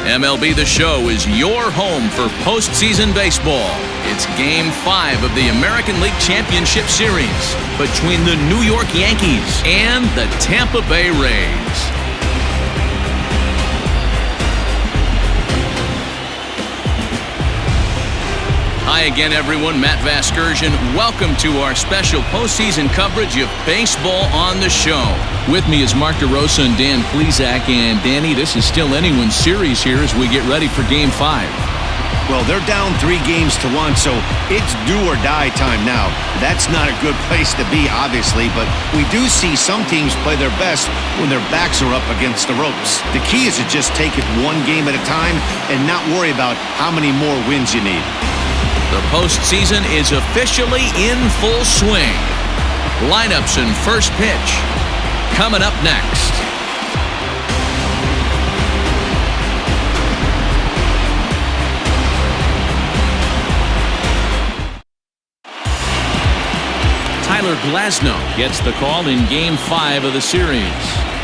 MLB The Show is your home for postseason baseball. It's Game 5 of the American League Championship Series between the New York Yankees and the Tampa Bay Rays. Hi again, everyone. Matt Vasgersian. Welcome to our special postseason coverage of Baseball on the Show. With me is Mark DeRosa and Dan Plesac. And Danny, this is still anyone's series here as we get ready for Game 5. Well, they're down 3 games to 1, so it's do or die time now. That's not a good place to be, obviously, but we do see some teams play their best when their backs are up against the ropes. The key is to just take it 1 game at a time and not worry about how many more wins you need. The postseason is officially in full swing. Lineups and first pitch coming up next. Glasnow gets the call in Game 5 of the series.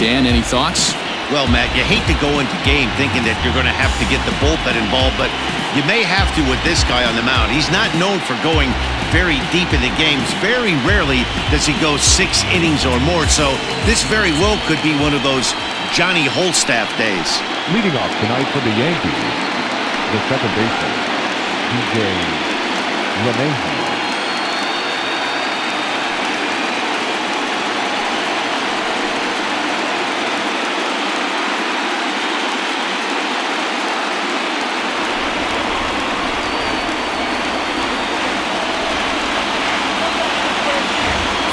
Dan, any thoughts? Well, Matt, you hate to go into game thinking that you're going to have to get the bullpen involved, but you may have to with this guy on the mound. He's not known for going very deep in the games. Very rarely does he go 6 innings or more, so this very well could be one of those Johnny Holstaff days. Leading off tonight for the Yankees, the second baseman, DJ LeMahieu.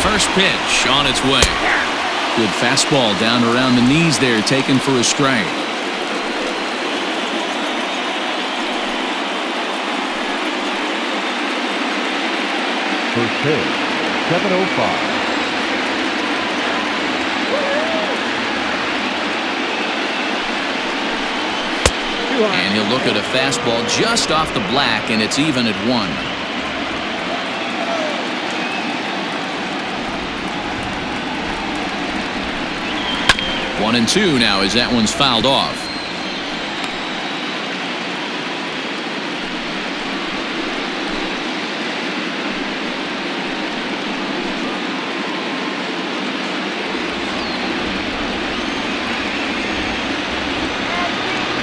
First pitch on its way. Good fastball down around the knees there, taken for a strike. First pitch, 7:05. And he'll look at a fastball just off the black, and it's even at 1. One and 2 now as that one's fouled off.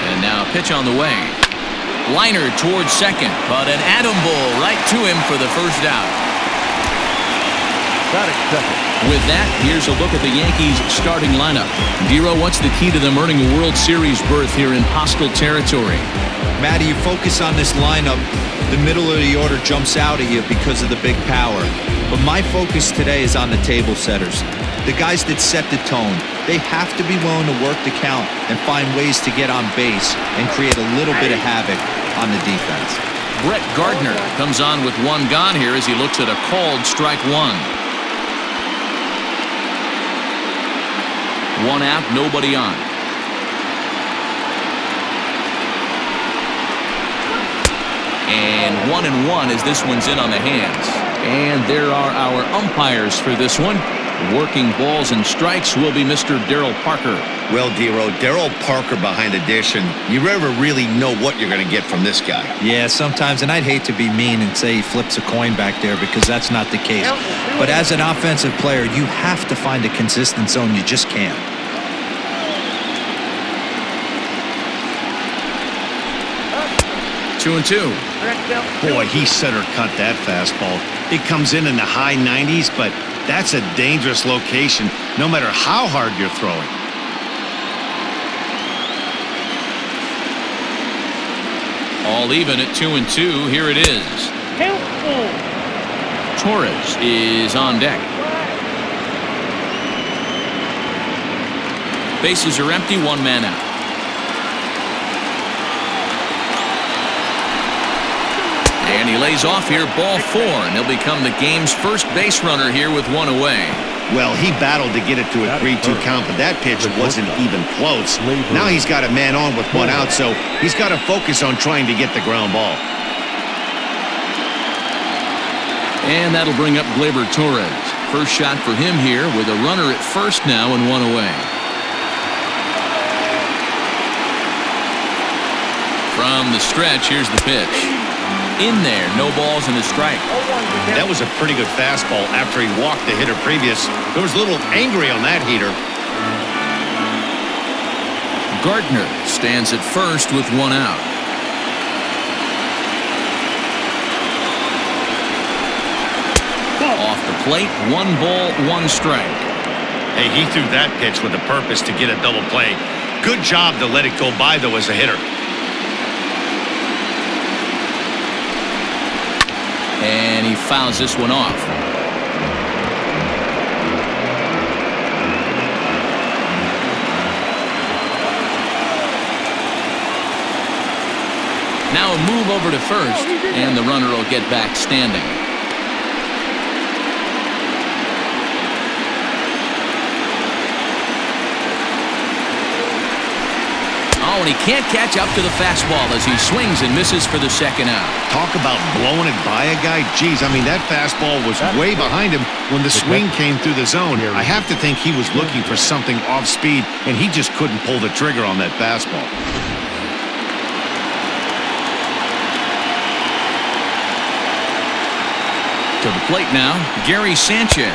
And now a pitch on the way. Liner towards second, but an atom ball right to him for the first out. With that, here's a look at the Yankees' starting lineup. Dero, what's the key to them earning a World Series berth here in hostile territory? Matty, you focus on this lineup, the middle of the order jumps out at you because of the big power. But my focus today is on the table setters, the guys that set the tone. They have to be willing to work the count and find ways to get on base and create a little bit of havoc on the defense. Brett Gardner comes on with 1 gone here as he looks at a called strike 1. 1 out, nobody on. And 1-1 as this one's in on the hands. And there are our umpires for this one. Working balls and strikes will be Mr. Darryl Parker. Well, Dero, Darryl Parker behind a dish, and you never really know what you're going to get from this guy. Yeah, sometimes, and I'd hate to be mean and say he flips a coin back there because that's not the case. But as an offensive player, you have to find a consistent zone. You just can't. Two and 2. Boy, he center cut that fastball. It comes in the high 90s, but that's a dangerous location no matter how hard you're throwing. All even at 2 and 2. Here it is. Torres is on deck. Bases are empty, 1 man out. And he lays off here, ball 4, and he'll become the game's first base runner here with 1 away. Well, he battled to get it to a 3-2 count, but that pitch wasn't even close. Now he's got a man on with 1 out, so he's got to focus on trying to get the ground ball. And that'll bring up Gleyber Torres. First shot for him here with a runner at first now and 1 away. from the stretch. Here's the pitch. In there, no balls and a strike. That was a pretty good fastball after he walked the hitter previous. There was a little angry on that heater. Gardner stands at first with one out. Off the plate, 1 ball, 1 strike. Hey, he threw that pitch with a purpose to get a double play. Good job to let it go by, though, as a hitter. And he fouls this one off. Now a move over to first, and the runner will get back standing. Oh, and he can't catch up to the fastball as he swings and misses for the second out. Talk about blowing it by a guy. Geez, I mean, that fastball was way behind him when the swing came through the zone. I have to think he was looking for something off speed, and he just couldn't pull the trigger on that fastball. To the plate now, Gary Sanchez,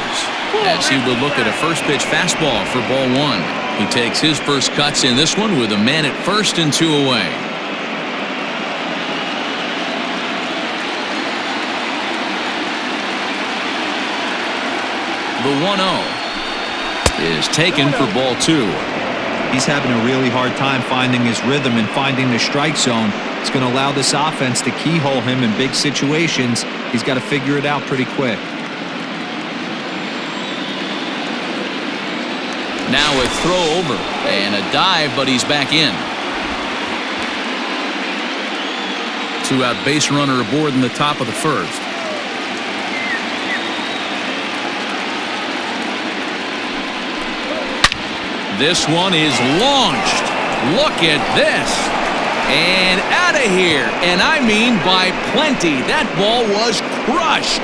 as he will look at a first pitch fastball for ball 1. He takes his first cuts in this one with a man at first and 2 away. The 1-0 is taken for ball 2. He's having a really hard time finding his rhythm and finding the strike zone. It's going to allow this offense to keyhole him in big situations. He's got to figure it out pretty quick. Now a throw over and a dive, but he's back in. 2-out base runner aboard in the top of the first. This one is launched. Look at this. And out of here. And I mean by plenty. That ball was crushed.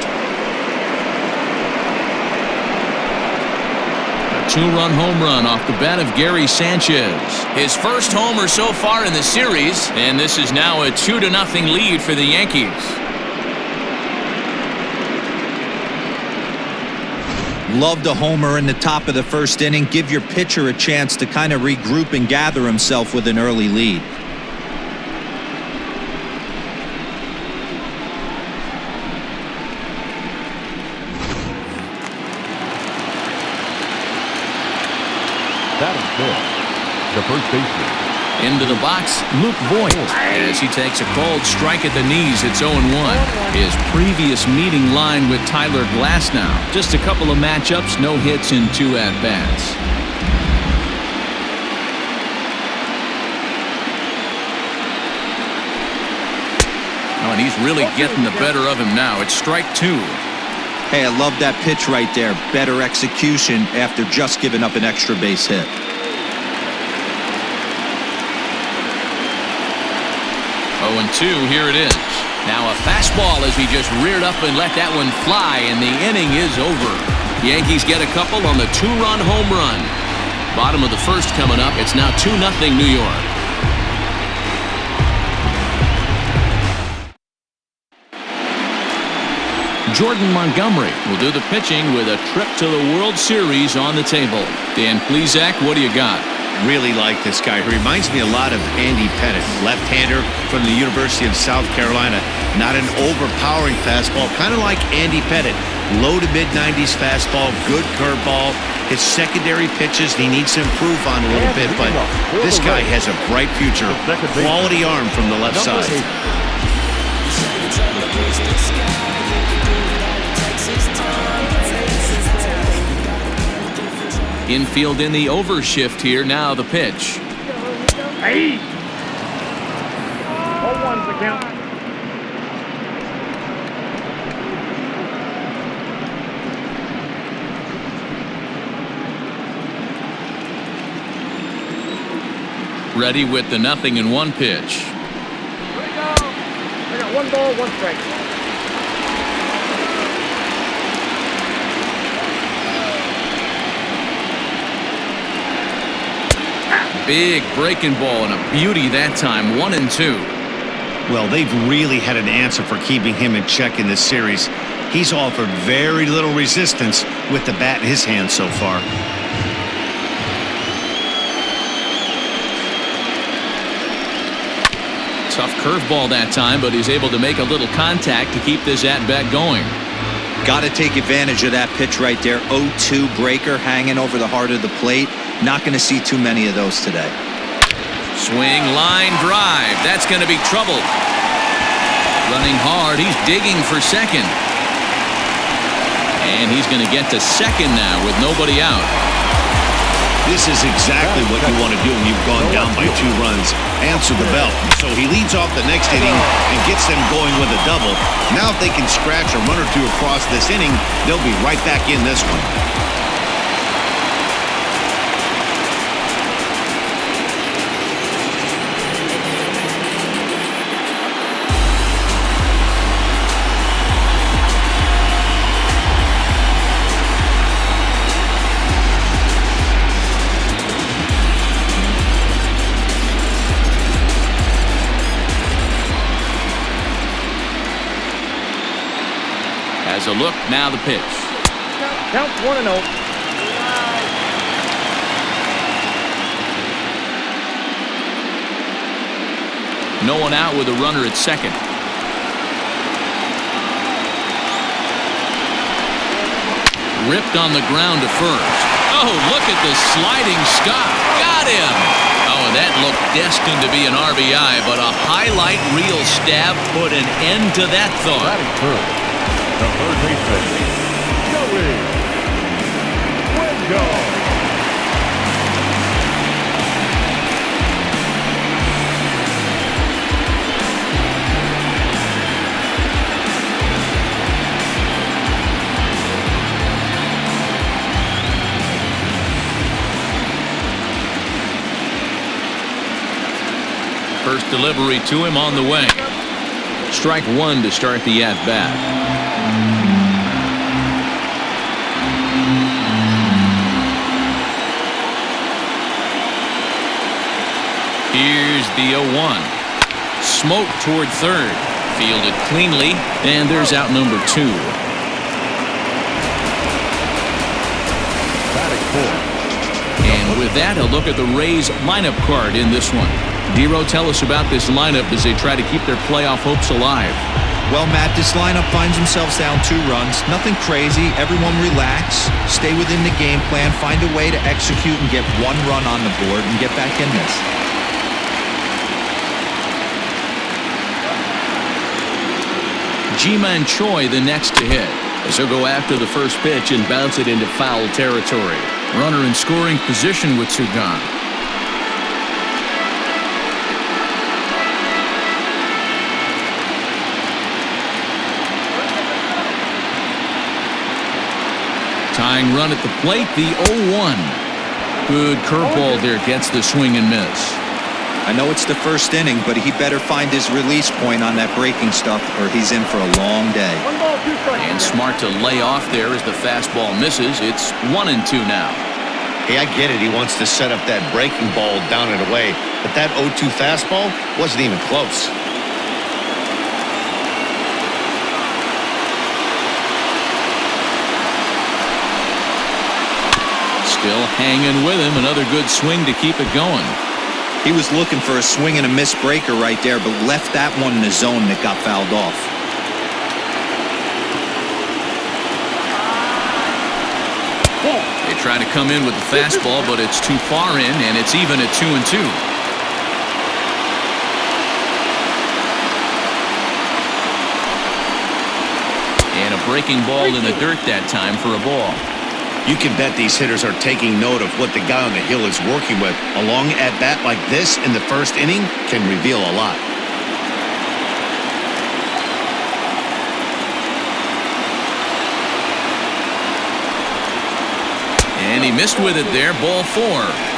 A 2-run home run off the bat of Gary Sanchez. His first homer so far in the series. And this is now a 2-0 lead for the Yankees. Love the homer in the top of the first inning. Give your pitcher a chance to kind of regroup and gather himself with an early lead. Batting fifth, the first baseman. Into the box, Luke Voigt, as he takes a cold strike at the knees. It's 0-1. His previous meeting line with Tyler Glasnow. Just a couple of matchups, no hits in 2 at-bats. Oh, and he's really getting the better of him now. It's strike 2. Hey, I love that pitch right there. Better execution after just giving up an extra base hit. 0-2, here it is. Now a fastball as he just reared up and let that one fly, and the inning is over. Yankees get a couple on the 2-run home run. Bottom of the first coming up. It's now 2-0 New York. Jordan Montgomery will do the pitching with a trip to the World Series on the table. Dan Plesac, what do you got? Really like this guy. He reminds me a lot of Andy Pettit, left-hander from the University of South Carolina. Not an overpowering fastball, kind of like Andy Pettit. Low to mid-90s fastball, good curveball. His secondary pitches he needs to improve on a little bit, but this guy has a bright future. Quality arm from the left side. Infield in the overshift here. Now the pitch. Hey! 0-1's the count. Ready with the 0-1 pitch. Here we go. I got 1 ball, 1 strike. Big breaking ball and a beauty that time. 1-2. Well, they've really had an answer for keeping him in check in this series. He's offered very little resistance with the bat in his hand so far. Tough curveball that time, but he's able to make a little contact to keep this at-bat going. Got to take advantage of that pitch right there. 0-2 breaker hanging over the heart of the plate. Not going to see too many of those today. Swing, line, drive. That's going to be trouble. Running hard. He's digging for second. And he's going to get to second now with nobody out. This is exactly what you want to do when you've gone down by 2 runs. Answer the bell. So he leads off the next inning and gets them going with a double. Now if they can scratch a run or 2 across this inning, they'll be right back in this one. As a look, now the pitch. Count 1-0. No one out with a runner at second. Ripped on the ground to first. Oh, look at the sliding stop. Got him. Oh, and that looked destined to be an RBI, but a highlight reel stab put an end to that thought. Batting first, the third baseman, Joey Wingo. First delivery to him on the way. Strike 1 to start the at-bat. Here's the 0-1. Smoke toward third. Fielded cleanly, and there's out number 2. Batting fourth. And with that, a look at the Rays lineup card in this one. Dero, tell us about this lineup as they try to keep their playoff hopes alive. Well, Matt, this lineup finds themselves down 2 runs. Nothing crazy. Everyone relax. Stay within the game plan. Find a way to execute and get 1 run on the board and get back in this. Ji-Man Choi the next to hit, as he'll go after the first pitch and bounce it into foul territory. Runner in scoring position with 2 gone. Tying run at the plate, the 0-1. Good curveball there, gets the swing and miss. I know it's the first inning, but he better find his release point on that breaking stuff or he's in for a long day. 1 ball, 2 strikes. And smart to lay off there as the fastball misses. It's 1-2 now. Hey, I get it. He wants to set up that breaking ball down and away. But that 0-2 fastball wasn't even close. Still hanging with him. Another good swing to keep it going. He was looking for a swing and a miss breaker right there, but left that one in the zone that got fouled off. They try to come in with the fastball, but it's too far in, and it's even at 2-2. And a breaking ball in the dirt that time for a ball. You can bet these hitters are taking note of what the guy on the hill is working with. A long at-bat like this in the first inning can reveal a lot. And he missed with it there, ball 4.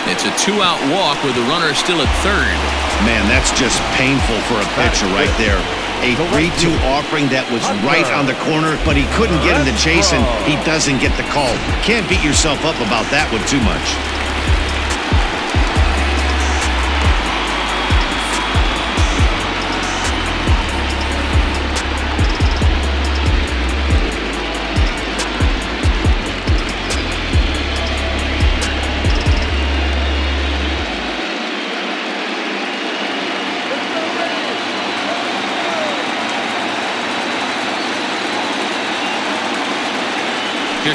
It's a 2-out walk with the runner still at third. Man, that's just painful for a pitcher right there. A 3-2 offering that was right on the corner, but he couldn't get in the chase, and he doesn't get the call. Can't beat yourself up about that one too much.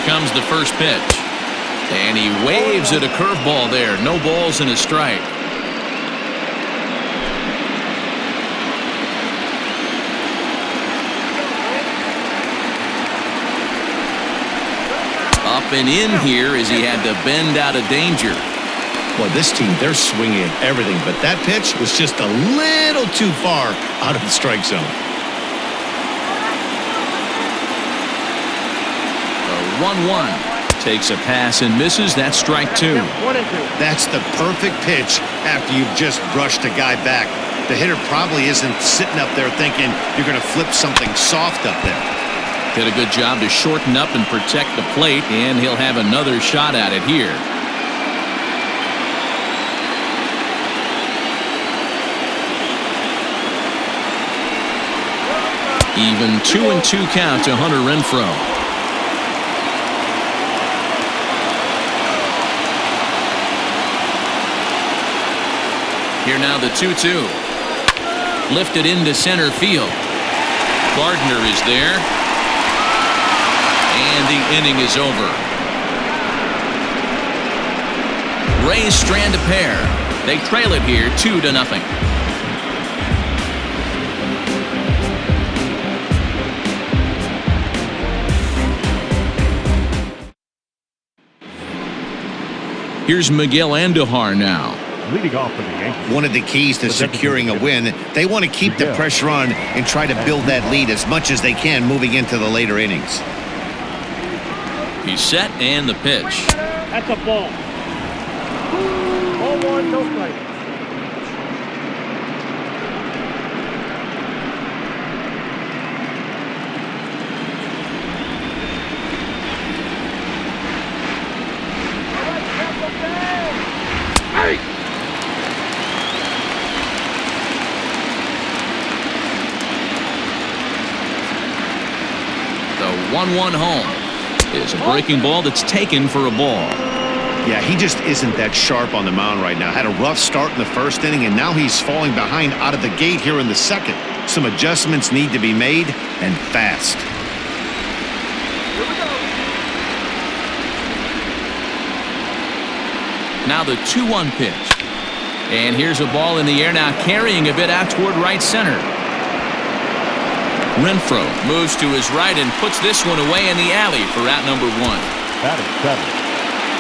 comes the first pitch. And he waves at a curveball there. No balls and a strike. Up and in here as he had to bend out of danger. Well, this team, they're swinging at everything, but that pitch was just a little too far out of the strike zone. The 1-1. Takes a pass and misses. That's strike 2. That's the perfect pitch after you've just brushed a guy back. The hitter probably isn't sitting up there thinking you're going to flip something soft up there. Did a good job to shorten up and protect the plate, and he'll have another shot at it here. Even 2-2 count to Hunter Renfroe. Here now the 2-2. Lifted into center field. Gardner is there. And the inning is over. Rays strand a pair. They trail it here 2-0. Here's Miguel Andujar now. Leading off for the Yankees. One of the keys to securing a win, they want to keep the pressure on and try to build that lead as much as they can moving into the later innings. He's set and the pitch. That's a ball. Ball 1, no strike. The 1-1 home. Is a breaking ball that's taken for a ball. Yeah, he just isn't that sharp on the mound right now. Had a rough start in the first inning, and now he's falling behind out of the gate here in the second. Some adjustments need to be made, and fast. Now the 2-1 pitch. And here's a ball in the air now, carrying a bit out toward right center. Renfroe moves to his right and puts this one away in the alley for out number 1. Batting 7,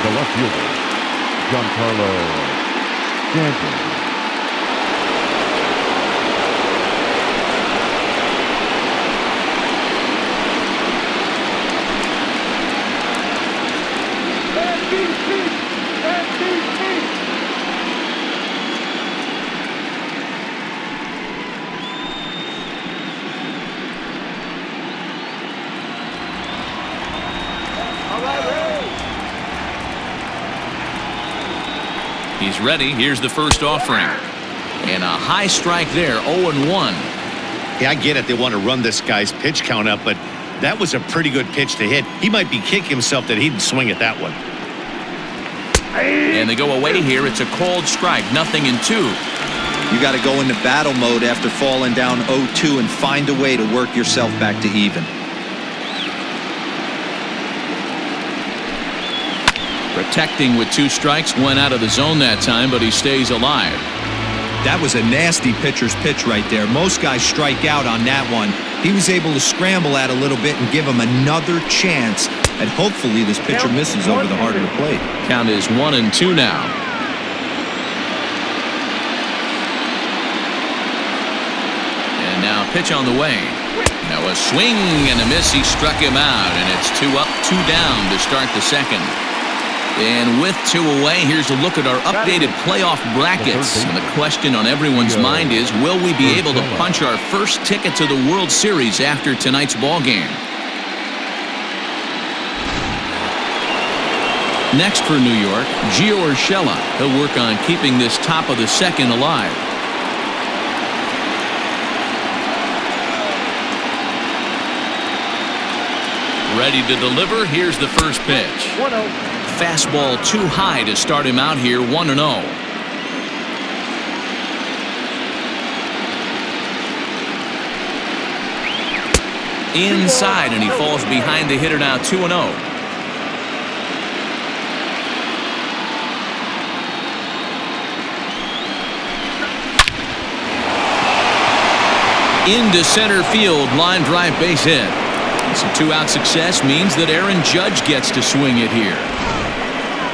the left fielder, Giancarlo Sanchez. He's ready. Here's the first offering. And a high strike there, 0-1. Yeah, I get it. They want to run this guy's pitch count up, but that was a pretty good pitch to hit. He might be kicking himself that he didn't swing at that one. And they go away here. It's a called strike, 0-2. You got to go into battle mode after falling down 0-2 and find a way to work yourself back to even. Protecting with 2 strikes, went out of the zone that time, but he stays alive. That was a nasty pitcher's pitch right there. Most guys strike out on that one. He was able to scramble at a little bit and give him another chance, and hopefully this pitcher misses over the heart of the plate. Count is 1-2 now. And now pitch on the way. Now a swing and a miss. He struck him out, and it's 2 up, 2 down to start the second. And with 2 away, here's a look at our updated playoff brackets. And the question on everyone's mind is, will we be able to punch our first ticket to the World Series after tonight's ball game? Next for New York, Gio Urshela. He'll work on keeping this top of the second alive. Ready to deliver. Here's the first pitch. 1-0. Fastball too high to start him out here, 1-0. Inside, and he falls behind the hitter now, 2-0. Into center field, line drive base hit. Some two-out success means that Aaron Judge gets to swing it here.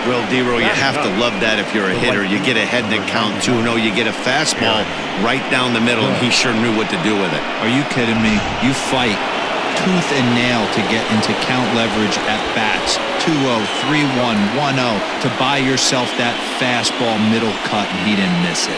Well, D-Row, you have to love that if you're a hitter. You get ahead in the count 2-0. You get a fastball right down the middle, and he sure knew what to do with it. Are you kidding me? You fight tooth and nail to get into count leverage at bats. 2-0, 3-1, 1-0 to buy yourself that fastball middle cut, and he didn't miss it.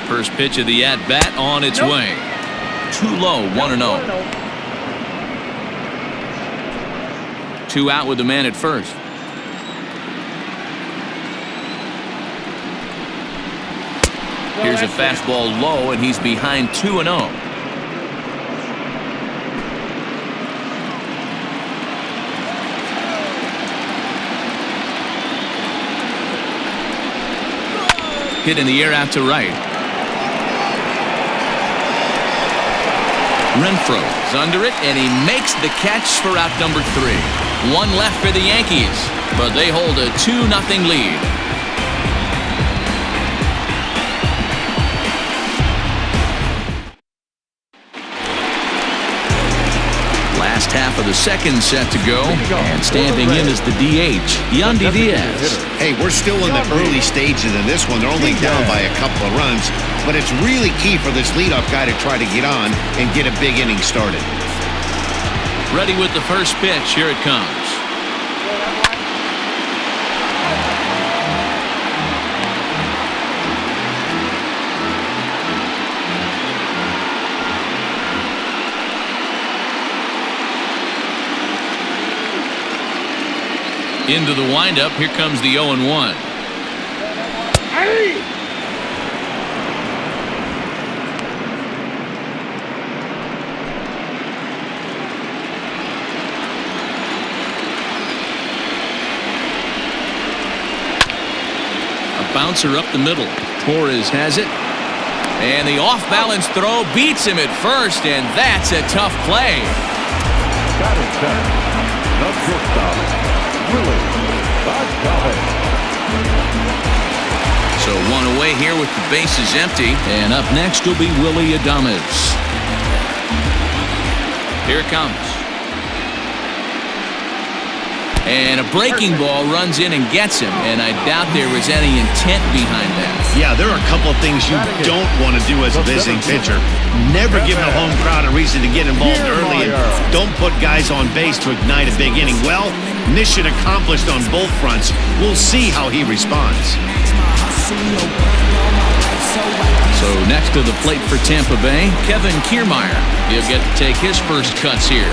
First pitch of the at-bat on its way. Too low, 1-0. 2 out with the man at first. Here's a fastball low, and he's behind 2-0. Hit in the air out to right. Renfroe's under it, and he makes the catch for out number 3. 1 left for the Yankees, but they hold a 2-0 lead. Last half of the second set to go, and standing in is the DH, Yandi Diaz. Hey, we're still in the early stages of this one. They're only down by a couple of runs, but it's really key for this leadoff guy to try to get on and get a big inning started. Ready with the first pitch. Here it comes. Into the windup. Here comes the 0-1. Hey! A bouncer up the middle. Torres has it. And the off-balance throw beats him at first, and that's a tough play. Batting center, the shortstop, Willy Adams. So 1 away here with the bases empty. And up next will be Willy Adams. Here it comes. And a breaking ball runs in and gets him. And I doubt there was any intent behind that. Yeah, there are a couple of things you don't want to do as a visiting pitcher. Never give the home crowd a reason to get involved early, and don't put guys on base to ignite a big inning. Well, mission accomplished on both fronts. We'll see how he responds. So next to the plate for Tampa Bay, Kevin Kiermaier. He'll get to take his first cuts here.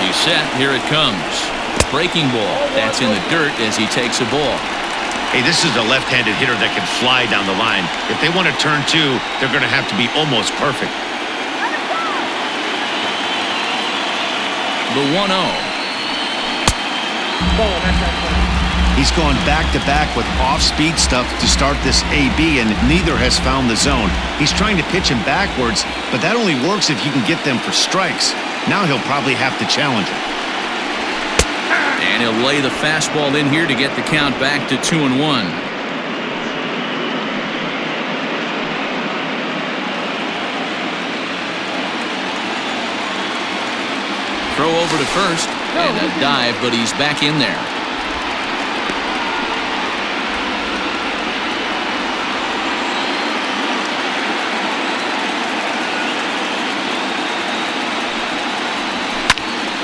He's set. Here it comes. Breaking ball. That's in the dirt as he takes a ball. Hey, this is a left-handed hitter that can fly down the line. If they want to turn 2, they're going to have to be almost perfect. The 1-0. He's gone back-to-back with off-speed stuff to start this AB, and neither has found the zone. He's trying to pitch him backwards, but that only works if you can get them for strikes. Now he'll probably have to challenge him. And he'll lay the fastball in here to get the count back to 2-1. Throw over to first, and a dive, but he's back in there.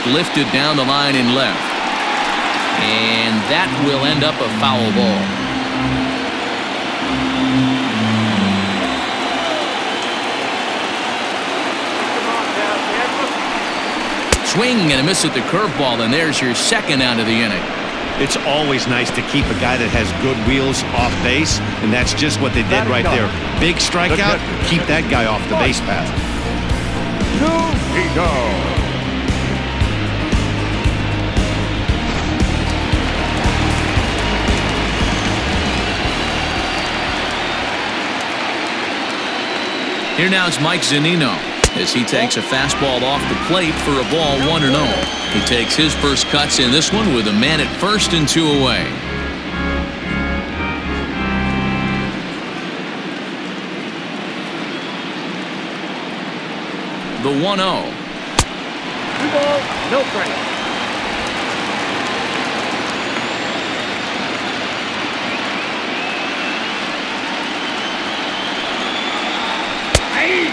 Lifted down the line in left. And that will end up a foul ball. Swing and a miss at the curveball, and there's your second out of the inning. It's always nice to keep a guy that has good wheels off base, and that's just what they did right there. Big strikeout, keep that guy off the base path. He goes. Here now is Mike Zanino as he takes a fastball off the plate for a ball 1-0. He takes his first cuts in this one with a man at first and 2 away. The 1-0. 2 balls, no strikes.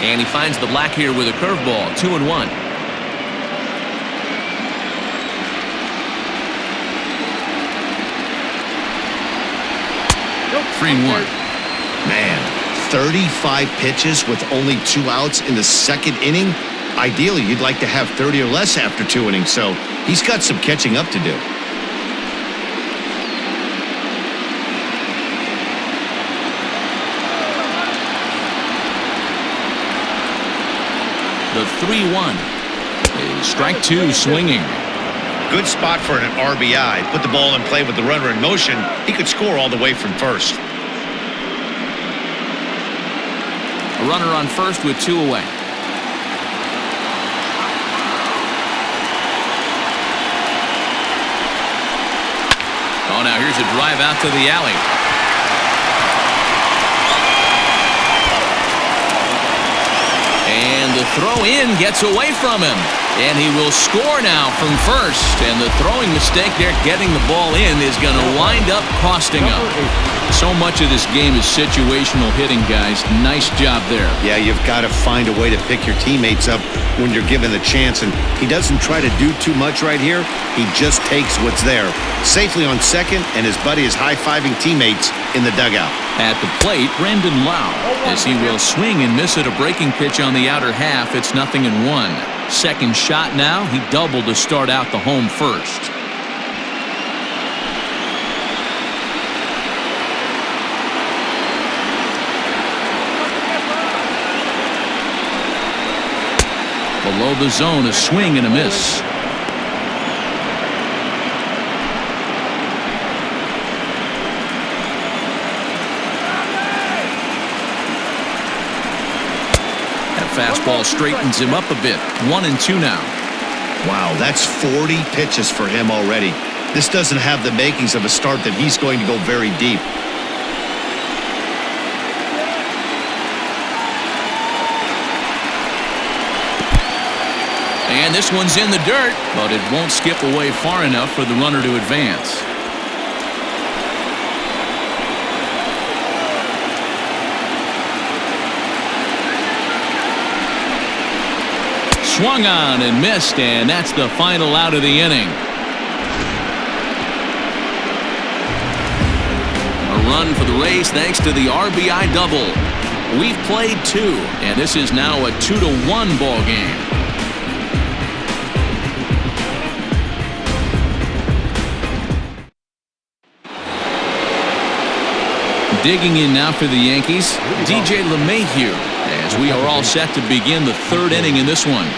And he finds the black here with a curveball. 2-1. 3-1. Man, 35 pitches with only 2 outs in the second inning. Ideally, you'd like to have 30 or less after 2 innings, so he's got some catching up to do. The 3-1 is strike 2 swinging. Good spot for an RBI. Put the ball in play with the runner in motion. He could score all the way from first. A runner on first with 2 away. Oh, now here's a drive out to the alley. And the throw in gets away from him. And he will score now from first. And the throwing mistake there getting the ball in is going to wind up costing him. So much of this game is situational hitting, guys. Nice job there. Yeah, you've got to find a way to pick your teammates up when you're given the chance. And he doesn't try to do too much right here. He just takes what's there. Safely on second, and his buddy is high-fiving teammates in the dugout. At the plate, Brandon Lau, as he will swing and miss at a breaking pitch on the outer half. It's 0-1. Second shot now. He doubled to start out the home first. Below the zone, a swing and a miss. Fastball straightens him up a bit. 1-2 now. Wow, that's 40 pitches for him already. This doesn't have the makings of a start that he's going to go very deep. And this one's in the dirt, but it won't skip away far enough for the runner to advance. Swung on and missed, and that's the final out of the inning. A run for the Rays thanks to the RBI double. We've played 2, and this is now a 2-1 ball game. Digging in now for the Yankees, DJ LeMahieu, as we are all set to begin the 3rd inning in this one.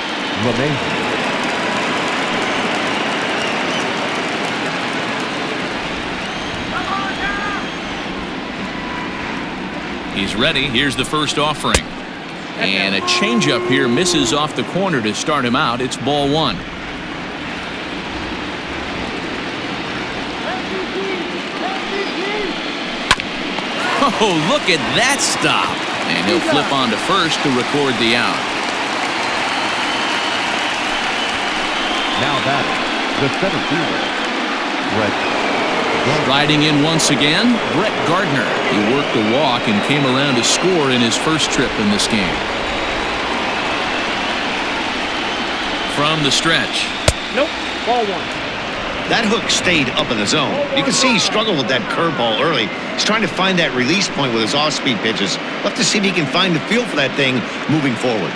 He's ready. Here's the first offering. And a changeup here misses off the corner to start him out. It's ball 1. Oh, look at that stop. And he'll flip on to first to record the out. Now that the center fielder, Brett. Riding in once again, Brett Gardner. He worked the walk and came around to score in his first trip in this game. From the stretch. Nope, ball 1. That hook stayed up in the zone. You can see he struggled with that curveball early. He's trying to find that release point with his off-speed pitches. We'll have to see if he can find the feel for that thing moving forward.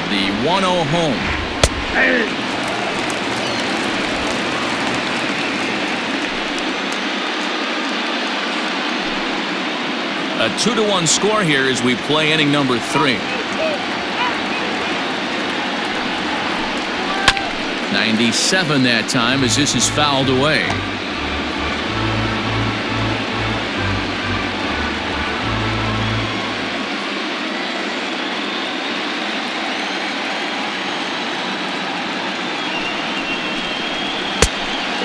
The 1-0 home. A 2-1 score here as we play inning number 3. 97 that time as this is fouled away.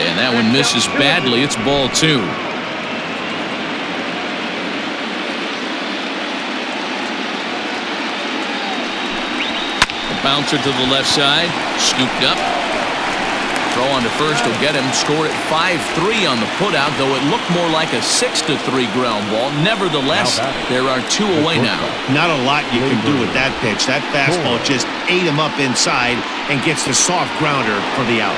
And that one misses badly. It's ball 2. A bouncer to the left side. Scooped up. Throw on to first will get him. Score at 5-3 on the putout, though it looked more like a 6-3 ground ball. Nevertheless, there are 2 away now. Not a lot you can do with that pitch. That fastball just ate him up inside and gets the soft grounder for the out.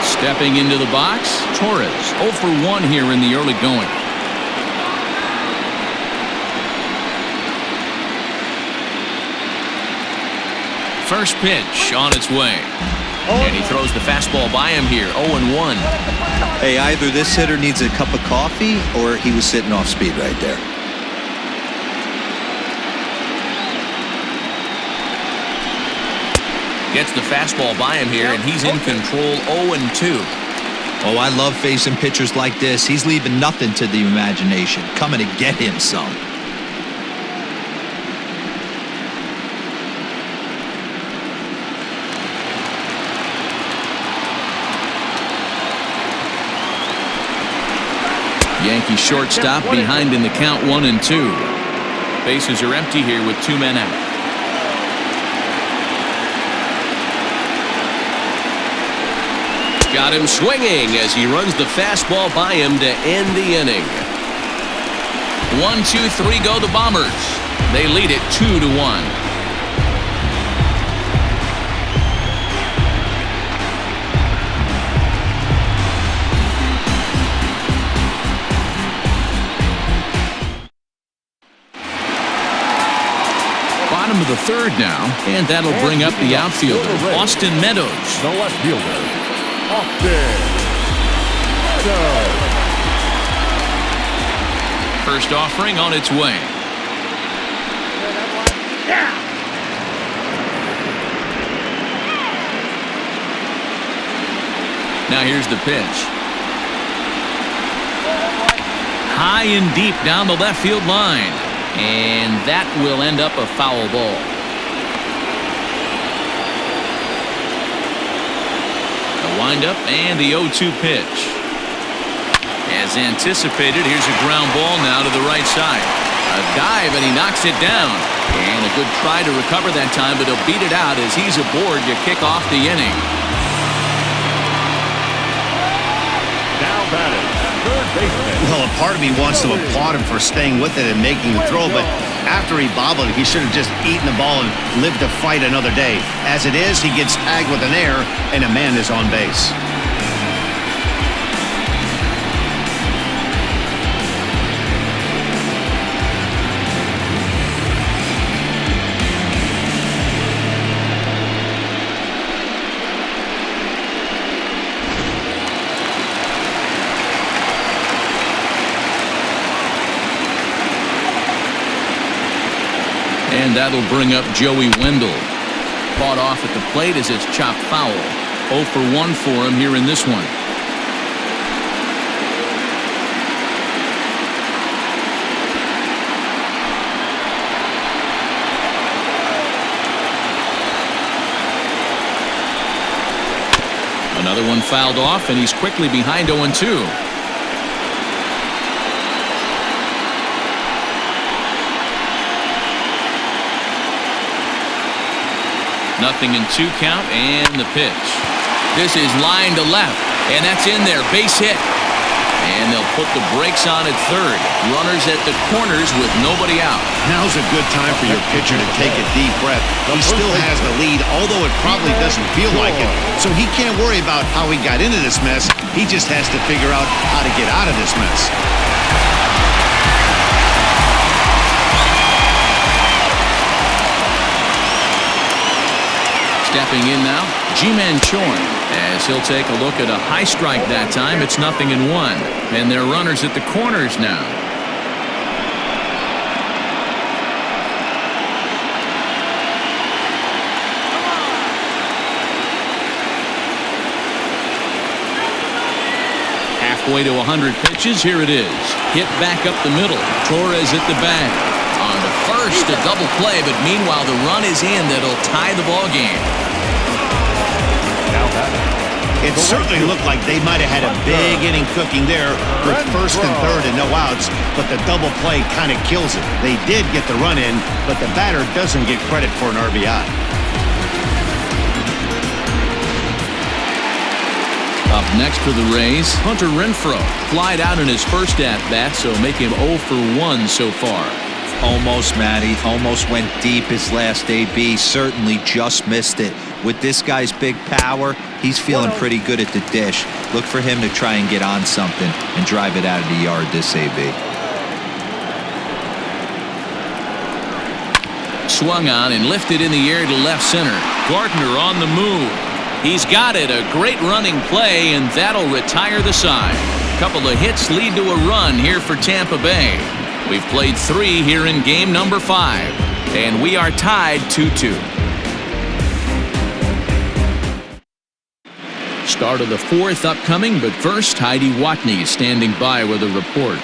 Stepping into the box, Torres 0 for 1 here in the early going. First pitch on its way. And he throws the fastball by him here, 0-1. Hey, either this hitter needs a cup of coffee or he was sitting off speed right there. Gets the fastball by him here, and he's in control, 0-2. Oh, I love facing pitchers like this. He's leaving nothing to the imagination. Coming to get him some. Yankee shortstop behind in the count, 1-2. Bases are empty here with 2 men out. Got him swinging as he runs the fastball by him to end the inning. 1-2-3 go the Bombers. They lead it 2-1. Bottom of the 3rd now, and that'll bring up the outfielder, Austin Meadows. The left fielder, Austin Meadows. First offering on its way. Now here's the pitch. High and deep down the left field line. And that will end up a foul ball. A windup and the 0-2 pitch. As anticipated, here's a ground ball now to the right side. A dive and he knocks it down. And a good try to recover that time, but he'll beat it out as he's aboard to kick off the inning. Now batting, third baseman. Well, a part of me wants to applaud him for staying with it and making the throw, but after he bobbled it, he should have just eaten the ball and lived to fight another day. As it is, he gets tagged with an error, and a man is on base. And that'll bring up Joey Wendell. Fought off at the plate as it's chopped foul. 0 for 1 for him here in this one. Another one fouled off, and he's quickly behind 0-2. Nothing in 2 count, and the pitch. This is line to left, and that's in there, base hit. And they'll put the brakes on at 3rd. Runners at the corners with nobody out. Now's a good time for your pitcher to take a deep breath. He still has the lead, although it probably doesn't feel like it. So he can't worry about how he got into this mess. He just has to figure out how to get out of this mess. Stepping in now, G-Man Chorn, as he'll take a look at a high strike that time. It's 0-1, and they're runners at the corners now. Halfway to 100 pitches. Here it is. Hit back up the middle. Torres at the bag. On the first, a double play, but meanwhile the run is in that'll tie the ball game. Now batting. It certainly looked like they might have had a big inning cooking there with first and third and no outs, but the double play kind of kills it. They did get the run in, but the batter doesn't get credit for an RBI. Up next for the Rays, Hunter Renfroe flied out in his first at-bat, so make him 0 for 1 so far. Almost, Matty. Almost went deep his last AB. Certainly just missed it. With this guy's big power, he's feeling pretty good at the dish. Look for him to try and get on something and drive it out of the yard this AB. Swung on and lifted in the air to left center. Gardner on the move. He's got it. A great running play, and that'll retire the side. Couple of hits lead to a run here for Tampa Bay. We've played 3 here in game number 5, and we are tied 2-2. Start of the 4th upcoming, but first, Heidi Watney standing by with a report.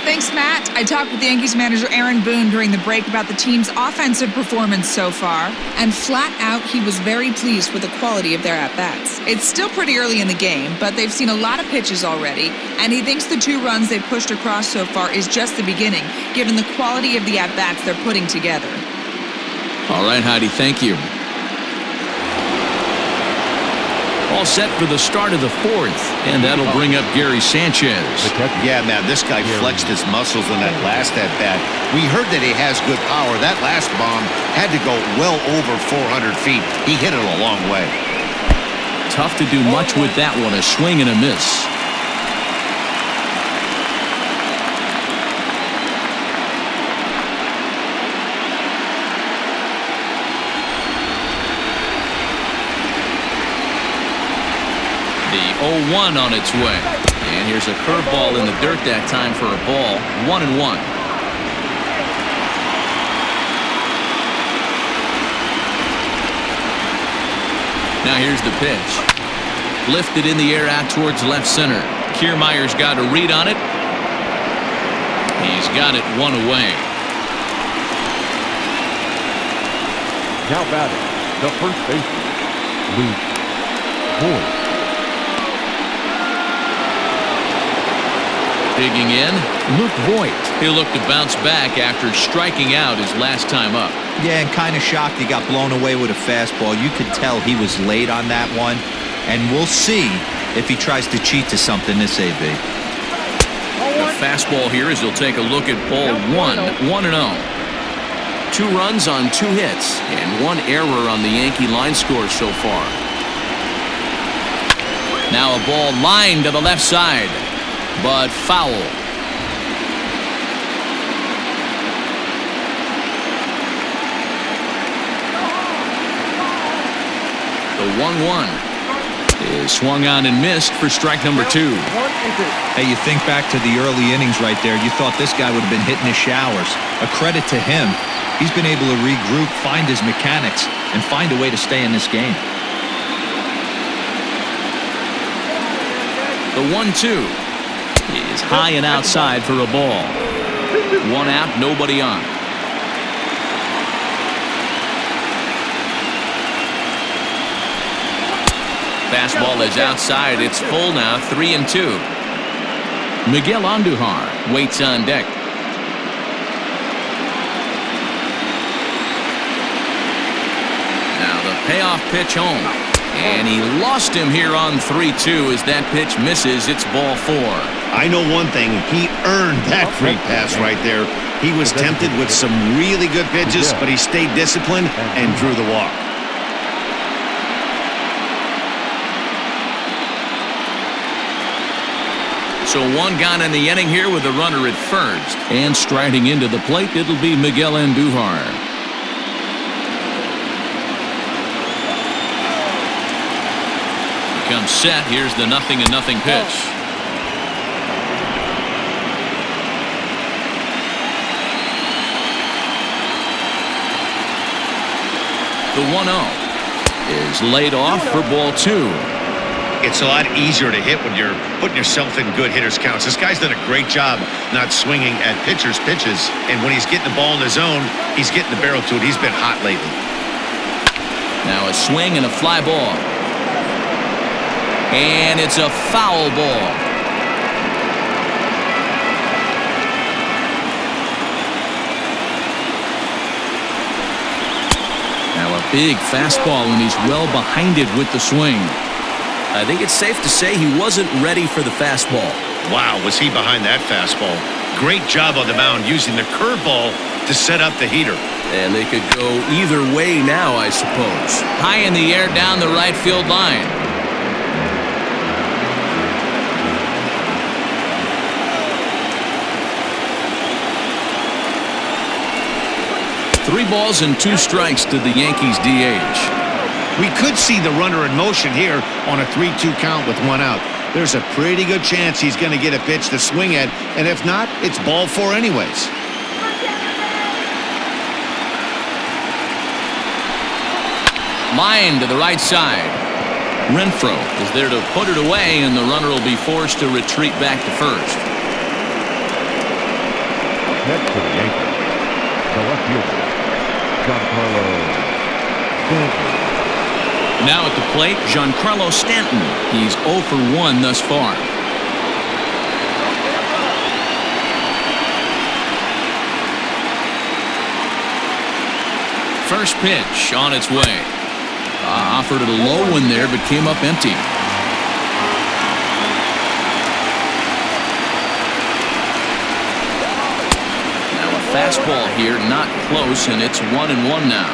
Thanks, Matt. I talked with the Yankees manager Aaron Boone during the break about the team's offensive performance so far, and flat out, he was very pleased with the quality of their at-bats. It's still pretty early in the game, but they've seen a lot of pitches already, and he thinks the 2 runs they've pushed across so far is just the beginning, given the quality of the at-bats they're putting together. All right, Heidi, thank you. All set for the start of the 4th, and that'll bring up Gary Sanchez. Yeah, man, this guy flexed his muscles in that last at-bat. We heard that he has good power. That last bomb had to go well over 400 feet. He hit it a long way. Tough to do much with that one, a swing and a miss. The 0-1 on its way. And here's a curveball in the dirt that time for a ball. 1-1. Now here's the pitch. Lifted in the air out towards left center. Kiermaier's got a read on it. He's got it 1 away. Now batting, the first baseman, Luke Voigt. Digging in, Luke Voigt. He'll look to bounce back after striking out his last time up. Yeah, and kind of shocked he got blown away with a fastball. You could tell he was late on that one, and we'll see if he tries to cheat to something this AB. The fastball here as he'll take a look at ball 1, 1-0. 2 runs on 2 hits, and 1 error on the Yankee line score so far. Now a ball lined to the left side, but foul. The 1-1 is swung on and missed for strike number 2. Hey, you think back to the early innings right there. You thought this guy would have been hitting his showers. A credit to him. He's been able to regroup, find his mechanics, and find a way to stay in this game. The 1-2 is high and outside for a ball. 1 out, nobody on. Fastball is outside. It's full now, 3-2. Miguel Andujar waits on deck. Now the payoff pitch home. And he lost him here on 3-2 as that pitch misses. It's ball 4. I know one thing. He earned that free pass right there. He was tempted with some really good pitches, but he stayed disciplined and drew the walk. So 1 gone in the inning here with a runner at first. And striding into the plate, it'll be Miguel Andujar. Comes set. Here's the 0-0 pitch. The 1-0 is laid off for ball 2. it's a lot easier to hit when you're putting yourself in good hitter's counts. This guy's done a great job not swinging at pitchers' pitches, and when he's getting the ball in the zone, he's getting the barrel to it. He's been hot lately. Now a swing and a fly ball. And it's a foul ball. Now a big fastball, and he's well behind it with the swing. I think it's safe to say he wasn't ready for the fastball. Wow, was he behind that fastball. Great job on the mound using the curveball to set up the heater. And they could go either way now, I suppose. High in the air down the right field line. Three balls and two strikes to the Yankees DH. We could see the runner in motion here on a 3-2 count with one out. There's a pretty good chance he's going to get a pitch to swing at, and if not, it's ball four anyways. Line to the right side. Renfroe is there to put it away, and the runner will be forced to retreat back to first. Next for the Yankees, the left fielder, Giancarlo Stanton. Now at the plate, Giancarlo Stanton. He's 0 for 1 thus far. First pitch on its way. Offered it a low one there, but came up empty. Now a fastball here, not close, and it's 1-1 now.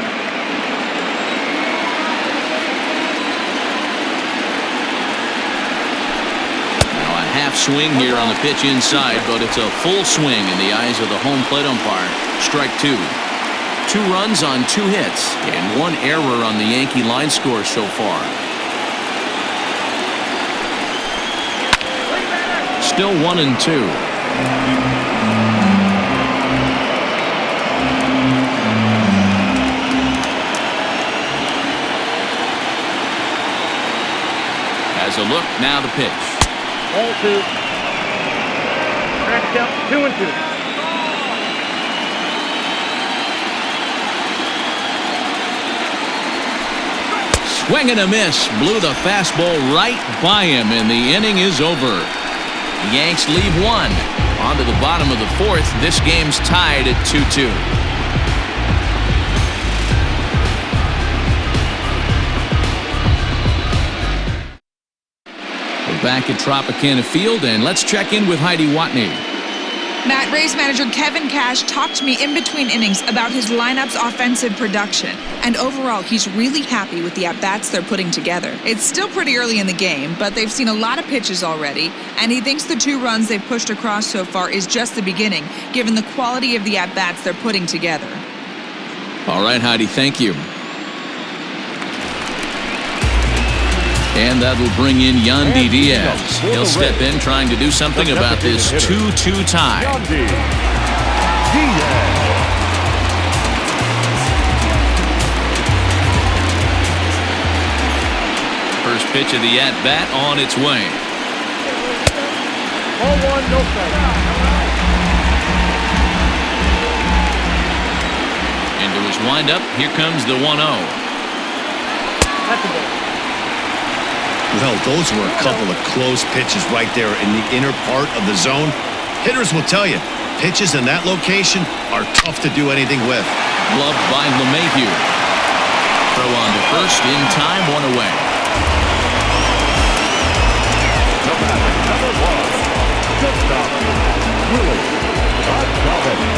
Now a half swing here on the pitch inside, but it's a full swing in the eyes of the home plate umpire. Strike two. 2 runs on 2 hits and 1 error on the Yankee line score so far. Still 1-2. As a look, now the pitch. Ball 2. Cracked out 2-2. Swing and a miss. Blew the fastball right by him, and the inning is over. The Yanks leave 1. On to the bottom of the 4th. This game's tied at 2-2. We're back at Tropicana Field, and let's check in with Heidi Watney. Matt, Rays manager Kevin Cash talked to me in between innings about his lineup's offensive production. And overall, he's really happy with the at-bats they're putting together. It's still pretty early in the game, but they've seen a lot of pitches already, and he thinks the 2 runs they've pushed across so far is just the beginning, given the quality of the at-bats they're putting together. All right, Heidi, thank you. And that will bring in Yandi Diaz. He'll step in trying to do something about this 2-2 tie. Yandi Diaz. First pitch of the at-bat on its way. Ball 1, no strike. Into his windup, here comes the 1-0. That's a ball. Well, those were a couple of close pitches right there in the inner part of the zone. Hitters will tell you, pitches in that location are tough to do anything with. Gloved by LeMahieu. Throw on to first, in time, 1 away. The batter, number 1, shortstop, Willy Adams.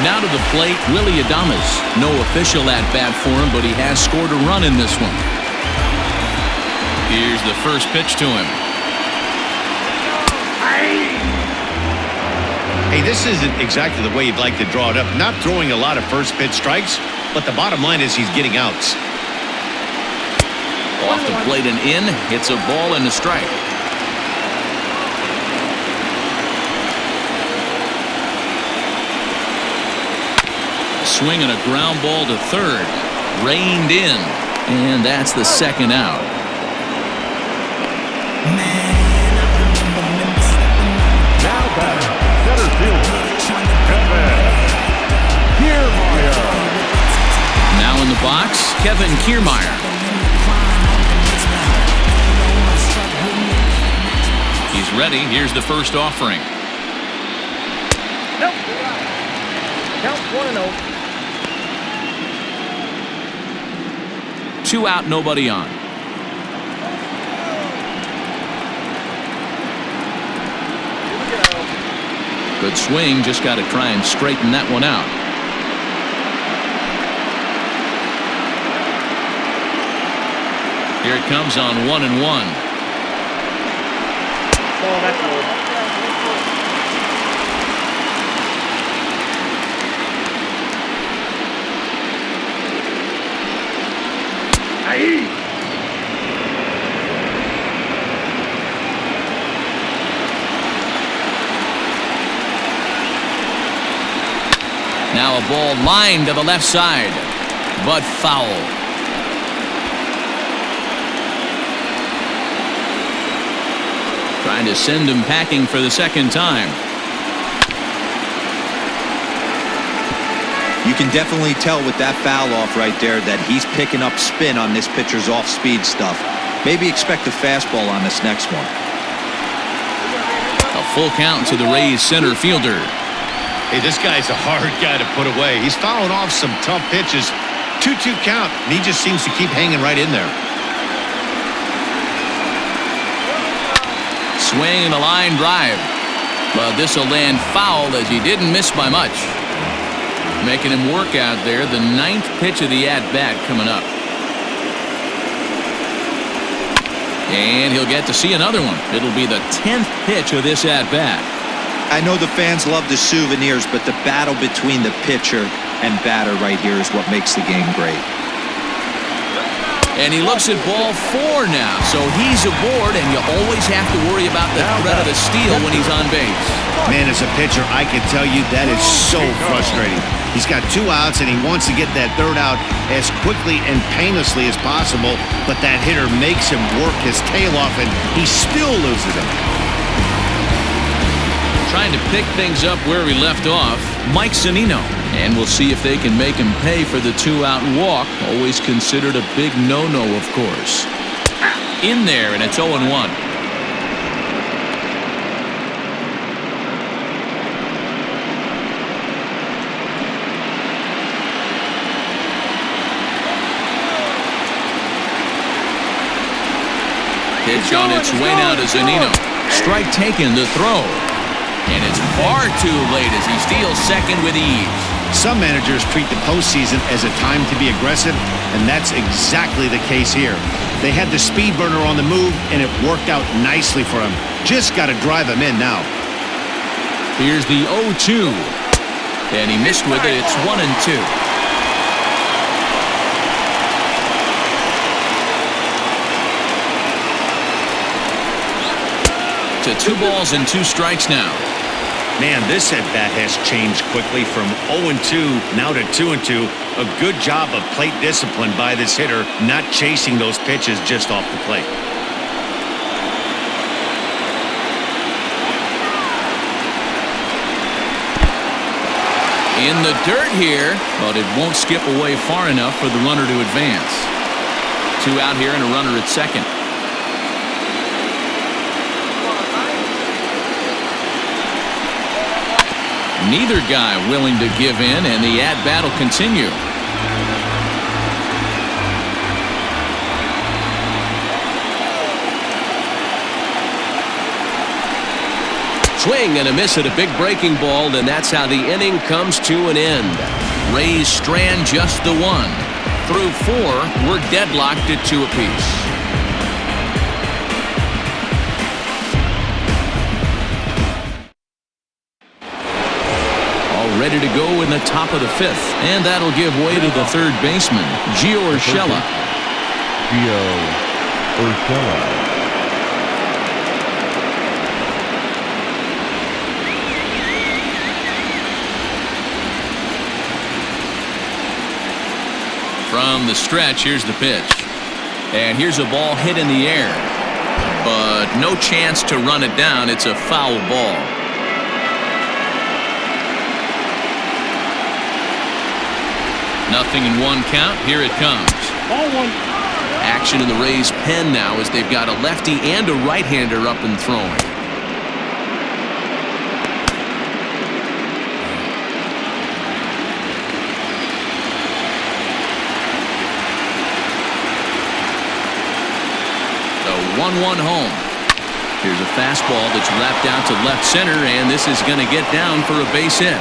Now to the plate, Willy Adams. No official at-bat for him, but he has scored a run in this one. Here's the first pitch to him. Hey, this isn't exactly the way you'd like to draw it up. Not throwing a lot of first pitch strikes, but the bottom line is he's getting outs. Off the plate and in. It's a ball and a strike. Swing and a ground ball to third. Reined in. And that's the second out. Now back, center fielder, Kiermaier. Now in the box, Kevin Kiermaier. He's ready. Here's the first offering. Nope. Count 1-0. 2 out, nobody on. Good swing, just got to try and straighten that one out. Here it comes on 1-1. Oh, that's low. Aye. Now a ball lined to the left side, but foul. Trying to send him packing for the second time. You can definitely tell with that foul off right there that he's picking up spin on this pitcher's off-speed stuff. Maybe expect a fastball on this next one. A full count to the Rays center fielder. Hey, this guy's a hard guy to put away. He's fouling off some tough pitches. 2-2 count, and he just seems to keep hanging right in there. Swing and a line drive. But this will land foul as he didn't miss by much. Making him work out there. The 9th pitch of the at-bat coming up. And he'll get to see another one. It'll be the 10th pitch of this at-bat. I know the fans love the souvenirs, but the battle between the pitcher and batter right here is what makes the game great. And he looks at ball 4 now, so he's aboard, and you always have to worry about the threat of the steal when he's on base. Man, as a pitcher, I can tell you that is so frustrating. He's got 2 outs, and he wants to get that 3rd out as quickly and painlessly as possible, but that hitter makes him work his tail off, and he still loses it. Trying to pick things up where he left off, Mike Zanino. And we'll see if they can make him pay for the 2-out walk. Always considered a big no-no, of course. In there, and it's 0-1. Pitch on its way now to Zanino. Strike taken to throw. And it's far too late as he steals second with ease. Some managers treat the postseason as a time to be aggressive, and that's exactly the case here. They had the speed burner on the move, and it worked out nicely for him. Just got to drive him in now. Here's the 0-2. And he missed with it. It's 1-2. To 2 balls and 2 strikes now. Man, this at-bat has changed quickly from 0-2 now to 2-2. A good job of plate discipline by this hitter, not chasing those pitches just off the plate. In the dirt here, but it won't skip away far enough for the runner to advance. 2 out here and a runner at second. Neither guy willing to give in, and the at-bat will continue. Swing and a miss at a big breaking ball, and that's how the inning comes to an end. Rays strand just the 1. Through 4, we're deadlocked at 2 apiece. Ready to go in the top of the 5th, and that'll give way to the 3rd baseman, Gio Urshela. Gio Urshela. From the stretch, here's the pitch. And here's a ball hit in the air, but no chance to run it down. It's a foul ball. Nothing in one count. Here it comes. Ball one. Action in the Rays' pen now as they've got a lefty and a right-hander up and throwing. The 1-1 home. Here's a fastball that's wrapped out to left center, and this is going to get down for a base hit.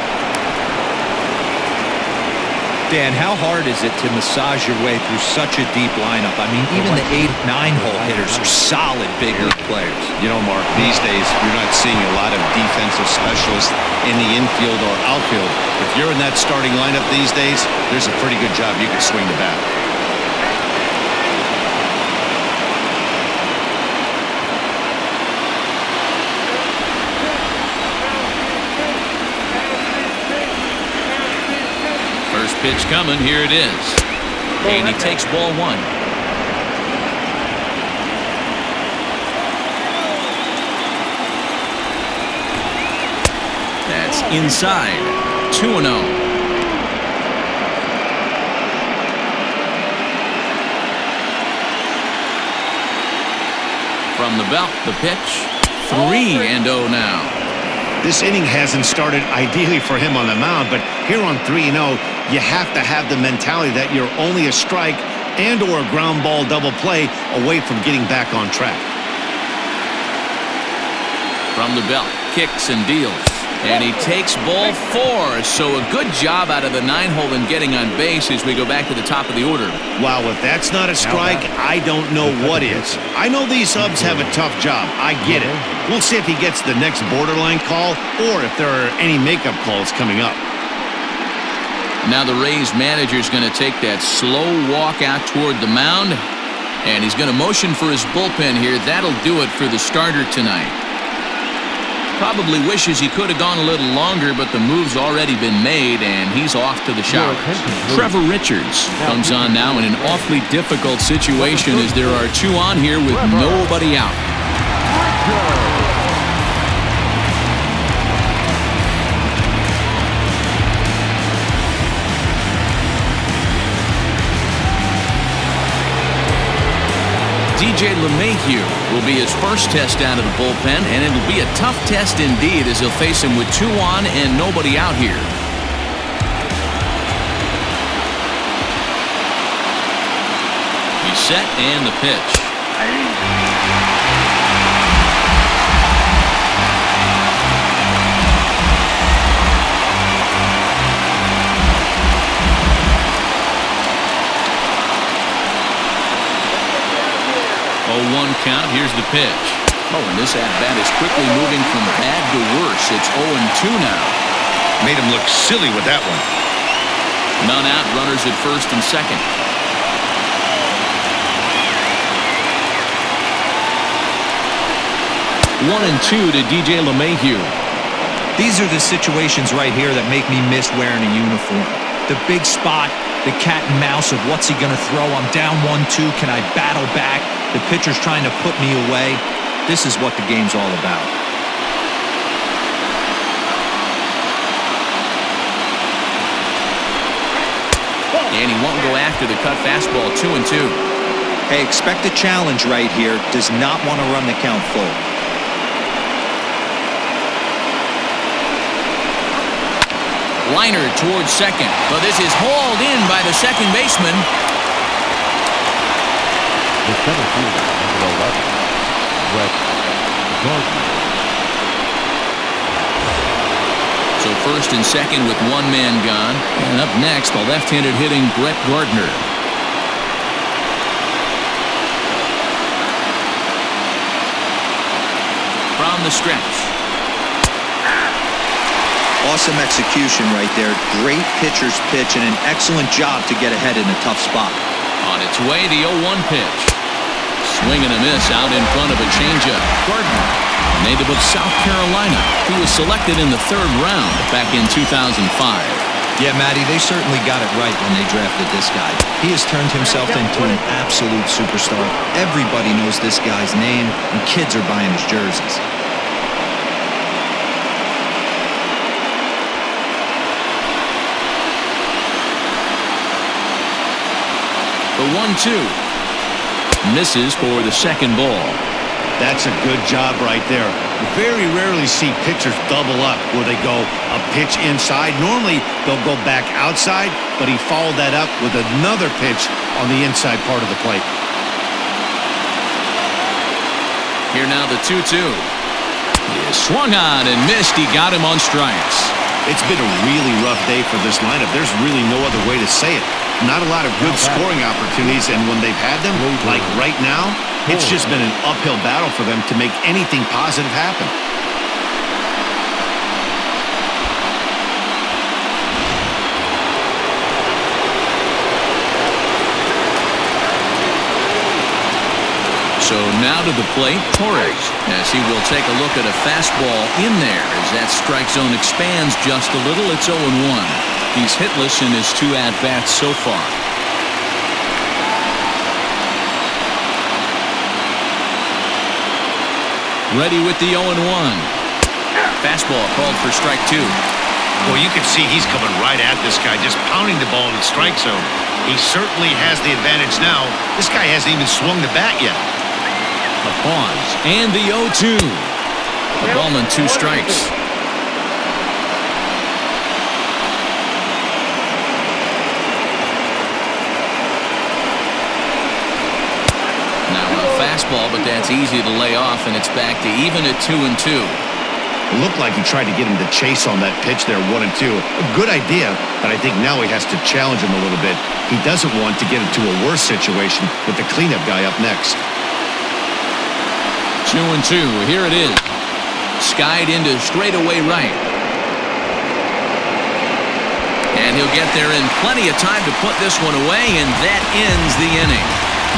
Dan, how hard is it to massage your way through such a deep lineup? I mean, even the 8-9 hole hitters are solid big league players. You know, Mark, these days you're not seeing a lot of defensive specialists in the infield or outfield. If you're in that starting lineup these days, there's a pretty good job you can swing the bat. First pitch coming. Here it is. And he takes ball one. That's inside. 2-0. From the belt, the pitch. 3-0 now. This inning hasn't started ideally for him on the mound, but here on 3-0, you have to have the mentality that you're only a strike and or a ground ball double play away from getting back on track. From the belt, kicks and deals. And he takes ball 4. So a good job out of the 9-hole in getting on base as we go back to the top of the order. Wow, if that's not a strike, I don't know what is. I know these subs have a tough job. I get it. We'll see if he gets the next borderline call or if there are any makeup calls coming up. Now the Rays manager is going to take that slow walk out toward the mound. And he's going to motion for his bullpen here. That'll do it for the starter tonight. Probably wishes he could have gone a little longer, but the move's already been made, and he's off to the showers. Trevor Richards comes on now in an awfully difficult situation as there are 2 on here with nobody out. DJ LeMahieu will be his first test out of the bullpen, and it'll be a tough test indeed as he'll face him with 2 on and nobody out here. He's set and the pitch. One count. Here's the pitch. Oh, and this at-bat is quickly moving from bad to worse. It's 0-2 now. Made him look silly with that one. None out. Runners at first and second. 1-2 to DJ LeMahieu. These are the situations right here that make me miss wearing a uniform. The big spot, the cat and mouse of what's he going to throw. I'm down 1-2. Can I battle back? The pitcher's trying to put me away. This is what the game's all about. And he won't go after the cut fastball. 2-2. Hey, expect a challenge right here. Does not want to run the count full. Liner towards second. But this is hauled in by the second baseman. The center fielder, number 11, Vasgersian. So first and second with 1 man gone. And up next, the left-handed hitting Brett Gardner. From the stretch. Awesome execution right there. Great pitcher's pitch and an excellent job to get ahead in a tough spot. On its way, the 0-1 pitch. Swing and a miss out in front of a changeup. Gardner, native of South Carolina, who was selected in the 3rd round back in 2005. Yeah, Matty, they certainly got it right when they drafted this guy. He has turned himself into an absolute superstar. Everybody knows this guy's name, and kids are buying his jerseys. The 1-2. Misses for the second ball. That's a good job right there. Very rarely see pitchers double up where they go a pitch inside. Normally, they'll go back outside, but he followed that up with another pitch on the inside part of the plate. Here now the 2-2. He is swung on and missed. He got him on strikes. It's been a really rough day for this lineup. There's really no other way to say it. Not a lot of good scoring opportunities, and when they've had them, like right now, it's just been an uphill battle for them to make anything positive happen. So now to the plate, Torres, as he will take a look at a fastball in there as that strike zone expands just a little. It's 0-1. He's hitless in his 2 at-bats so far. Ready with the 0-1. Fastball called for strike 2. Well, you can see he's coming right at this guy, just pounding the ball in the strike zone. He certainly has the advantage now. This guy hasn't even swung the bat yet. A pause, and the 0-2. A ball and 2 strikes. Now a fastball, but that's easy to lay off, and it's back to even at 2-2. It looked like he tried to get him to chase on that pitch there, 1-2. A good idea, but I think now he has to challenge him a little bit. He doesn't want to get into a worse situation with the cleanup guy up next. 2-2. Here it is. Skied into straightaway right. And he'll get there in plenty of time to put this one away, and that ends the inning.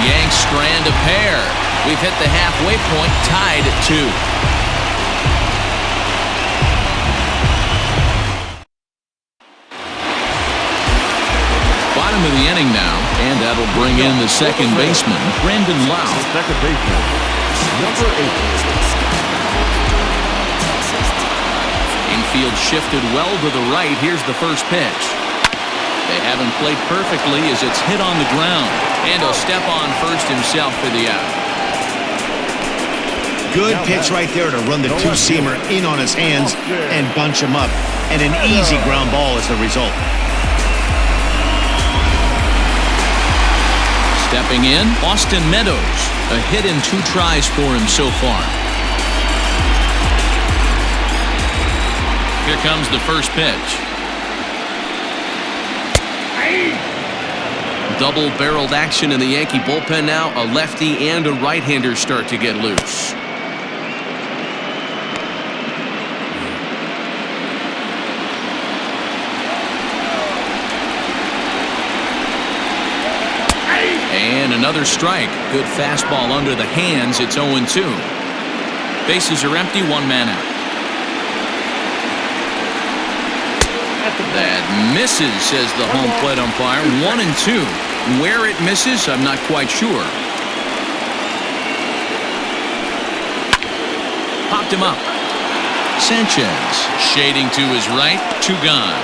Yanks strand a pair. We've hit the halfway point, tied at 2. Bottom of the inning now, and that'll bring in the second baseman, Brandon Lau. Second baseman, number 8. Infield shifted well to the right. Here's the first pitch. They haven't played perfectly as it's hit on the ground. And he'll step on first himself for the out. Good pitch right there to run the two-seamer in on his hands and bunch him up. And an easy ground ball as the result. Stepping in, Austin Meadows. A hit in 2 tries for him so far. Here comes the first pitch. Double-barreled action in the Yankee bullpen now. A lefty and a right-hander start to get loose. And another strike. Good fastball under the hands. It's 0-2. Bases are empty, 1 man out. That misses, says the home plate umpire. 1-2. Where it misses, I'm not quite sure. Popped him up. Sanchez shading to his right. 2 gone.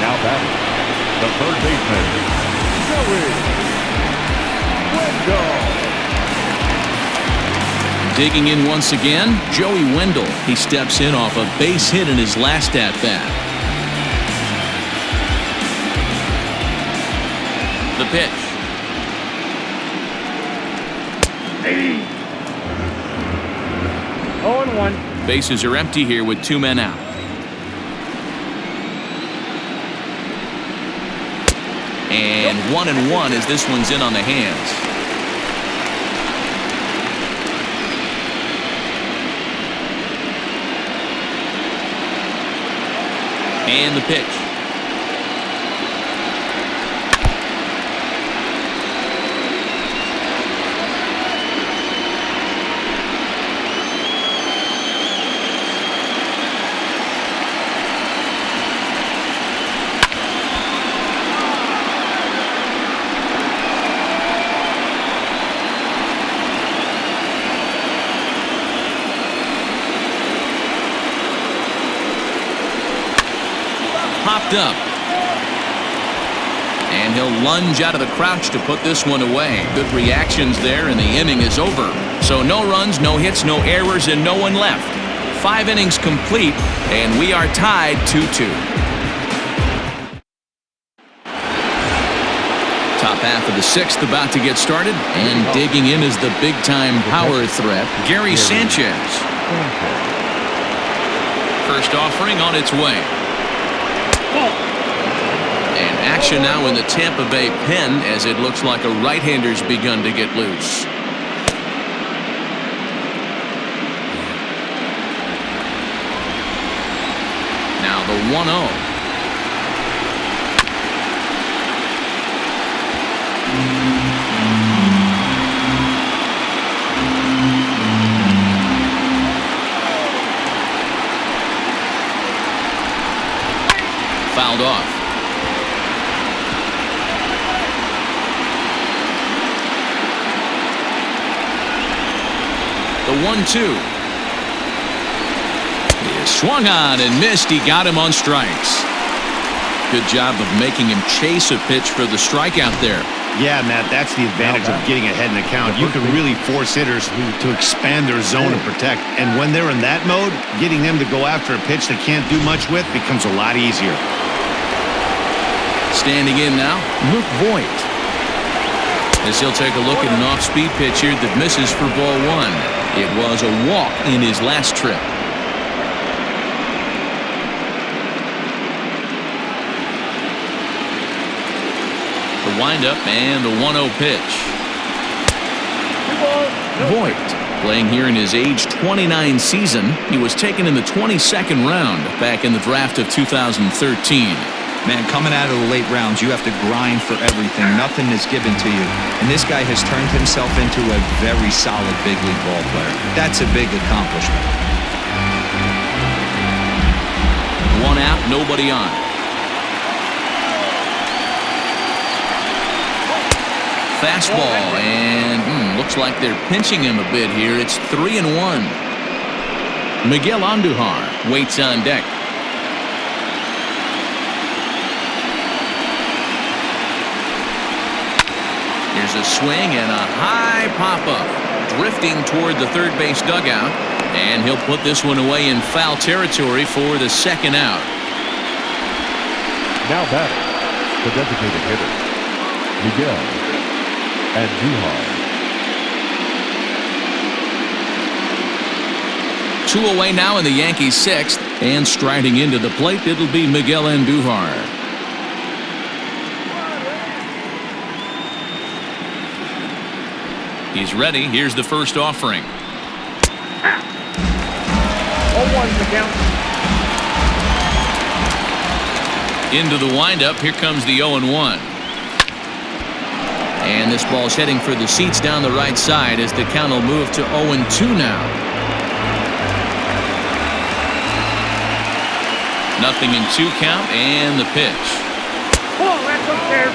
Now batting, the third baseman, Joey Wendell. Digging in once again, Joey Wendell. He steps in off a base hit in his last at-bat. The pitch. 0-1. Bases are empty here with 2 men out. And 1-1 as this one's in on the hands. And the pitch. popped up. And he'll lunge out of the crouch to put this one away. Good reactions there, and the inning is over. So no runs, no hits, no errors, and no one left. 5 innings complete, and we are tied 2-2. Top half of the 6th about to get started, and digging in is the big-time power threat, Gary Sanchez. First offering on its way. And action now in the Tampa Bay pen as it looks like a right-hander's begun to get loose. Now the 1-0. Fouled off. The 1-2. He swung on and missed. He got him on strikes. Good job of making him chase a pitch for the strikeout there. Yeah, Matt, that's the advantage of getting ahead in the count. You can really force hitters to expand their zone and protect. And when they're in that mode, getting them to go after a pitch they can't do much with becomes a lot easier. Standing in now, Luke Voigt. As he'll take a look at an off-speed pitch here that misses for ball 1. It was a walk in his last trip. The windup and the 1-0 pitch. Voigt playing here in his age 29 season. He was taken in the 22nd round back in the draft of 2013. Man, coming out of the late rounds, you have to grind for everything. Nothing is given to you. And this guy has turned himself into a very solid big league ball player. That's a big accomplishment. 1 out, nobody on. Fastball, and looks like they're pinching him a bit here. It's 3-1. Miguel Andujar waits on deck. Here's a swing and a high pop-up, drifting toward the third base dugout, and he'll put this one away in foul territory for the 2nd out. Now batting, the designated hitter, Miguel Andujar. 2 away now in the Yankees 6th, and striding into the plate, it'll be Miguel Andujar. He's ready. Here's the first offering. 0-1's the count. Into the windup. Here comes the 0-1. And this ball's heading for the seats down the right side as the count will move to 0-2 now. Nothing in 2 count, and the pitch. Oh, that's up there.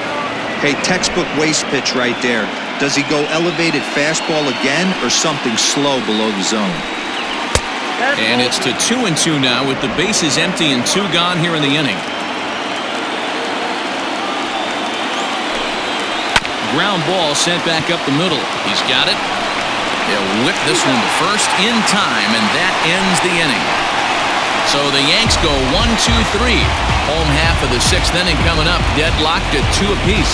Hey, textbook waste pitch right there. Does he go elevated fastball again or something slow below the zone? And it's to 2-2 now with the bases empty and 2 gone here in the inning. Ground ball sent back up the middle. He's got it. He'll whip this one to first in time, and that ends the inning. So the Yanks go 1-2-3. Home half of the 6th inning coming up, deadlocked at 2 apiece.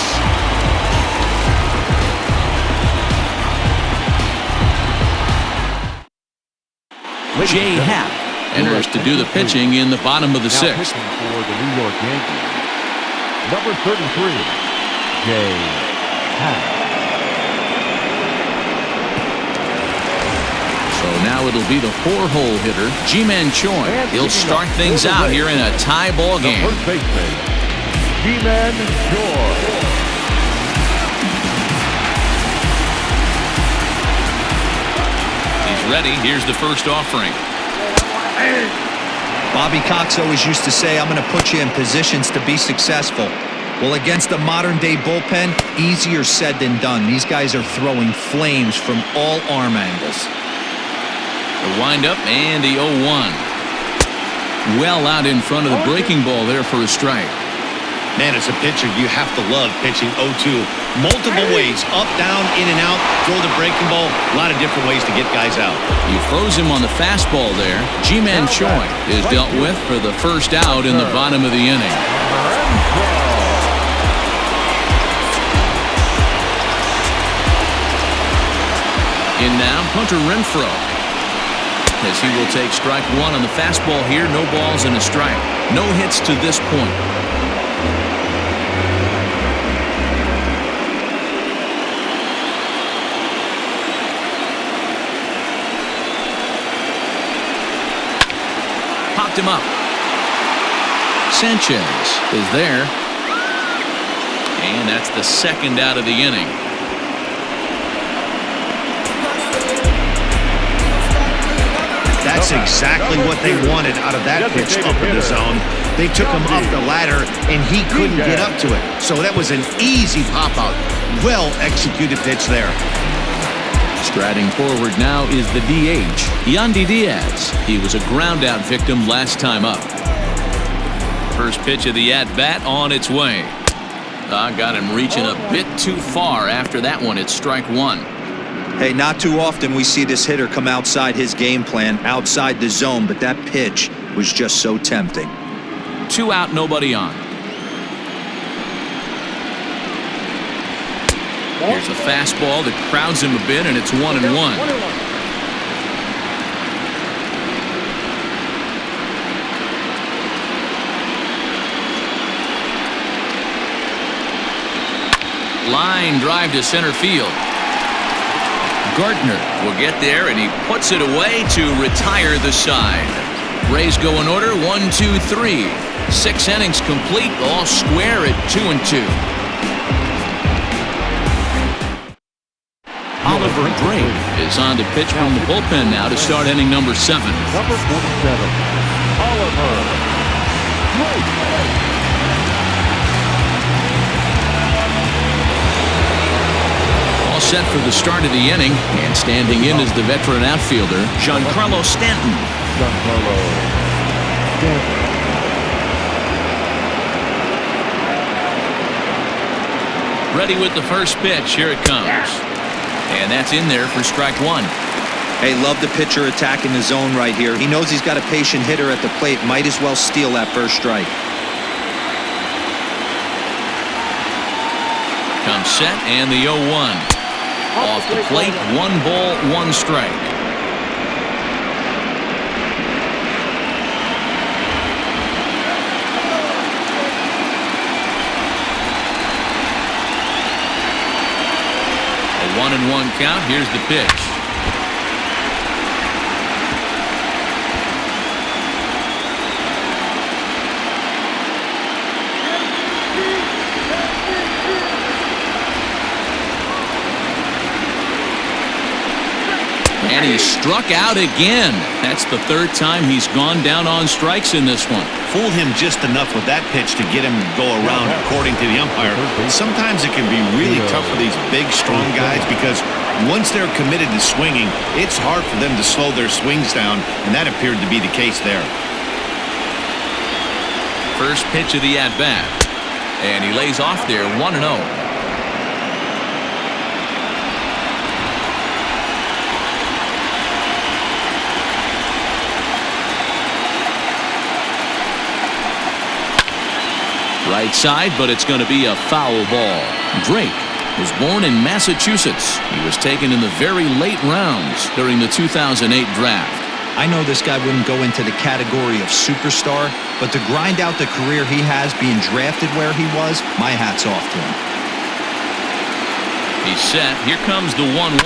Jay Happ enters to do the pitching in the bottom of the 6th. Pitching for the New York Yankees, number 33, Jay Happ. So now it'll be the 4-hole hitter, Ji-Man Choi. He'll start things out here in a tie ball game. The first baseman, Ji-Man Choi. Ready. Here's the first offering. Bobby Cox always used to say, I'm going to put you in positions to be successful. Well, against a modern-day bullpen, easier said than done. These guys are throwing flames from all arm angles. The windup and the 0-1. Well out in front of the breaking ball there for a strike. Man, as a pitcher, you have to love pitching 0-2. Multiple ways, up, down, in and out, throw the breaking ball. A lot of different ways to get guys out. He throws him on the fastball there. Ji-Man Choi is dealt with for the first out in the bottom of the inning. In now, Hunter Renfroe, as he will take strike one on the fastball here. No balls and a strike. No hits to this point. Popped him up. Sanchez is there. And that's the second out of the inning. That's exactly what they wanted out of that pitch up in the zone. They took him up the ladder, and he couldn't get up to it. So that was an easy pop-out. Well-executed pitch there. Striding forward now is the DH, Yandi Diaz. He was a ground-out victim last time up. First pitch of the at-bat on its way. Got him reaching a bit too far after that one. It's strike one. Hey, not too often we see this hitter come outside his game plan, outside the zone, but that pitch was just so tempting. 2 out, nobody on. Here's a fastball that crowds him a bit, and it's 1-1. Line drive to center field. Gardner will get there, and he puts it away to retire the side. Rays go in order, 1, 2, 3. 6 innings complete, all square at 2-2. Oliver Drake is on to pitch from the bullpen now to start inning number 7. Number 47, Oliver Drake. All set for the start of the inning, and standing in is the veteran outfielder, Giancarlo Stanton. Ready with the first pitch. Here it comes. And that's in there for strike one. Hey, love the pitcher attacking the zone right here. He knows he's got a patient hitter at the plate. Might as well steal that first strike. Comes set, and the 0-1. Off the plate, 1 ball, 1 strike. A 1-1 count. Here's the pitch. And he struck out again. That's the 3rd time he's gone down on strikes in this one. Fooled him just enough with that pitch to get him to go around, according to the umpire. Sometimes it can be really tough for these big, strong guys because once they're committed to swinging, it's hard for them to slow their swings down, and that appeared to be the case there. First pitch of the at-bat. And he lays off there, 1-0. Right side, but it's going to be a foul ball. Drake was born in Massachusetts. He was taken in the very late rounds during the 2008 draft. I know this guy wouldn't go into the category of superstar, but to grind out the career he has being drafted where he was, my hat's off to him. He's set. Here comes the 1-1.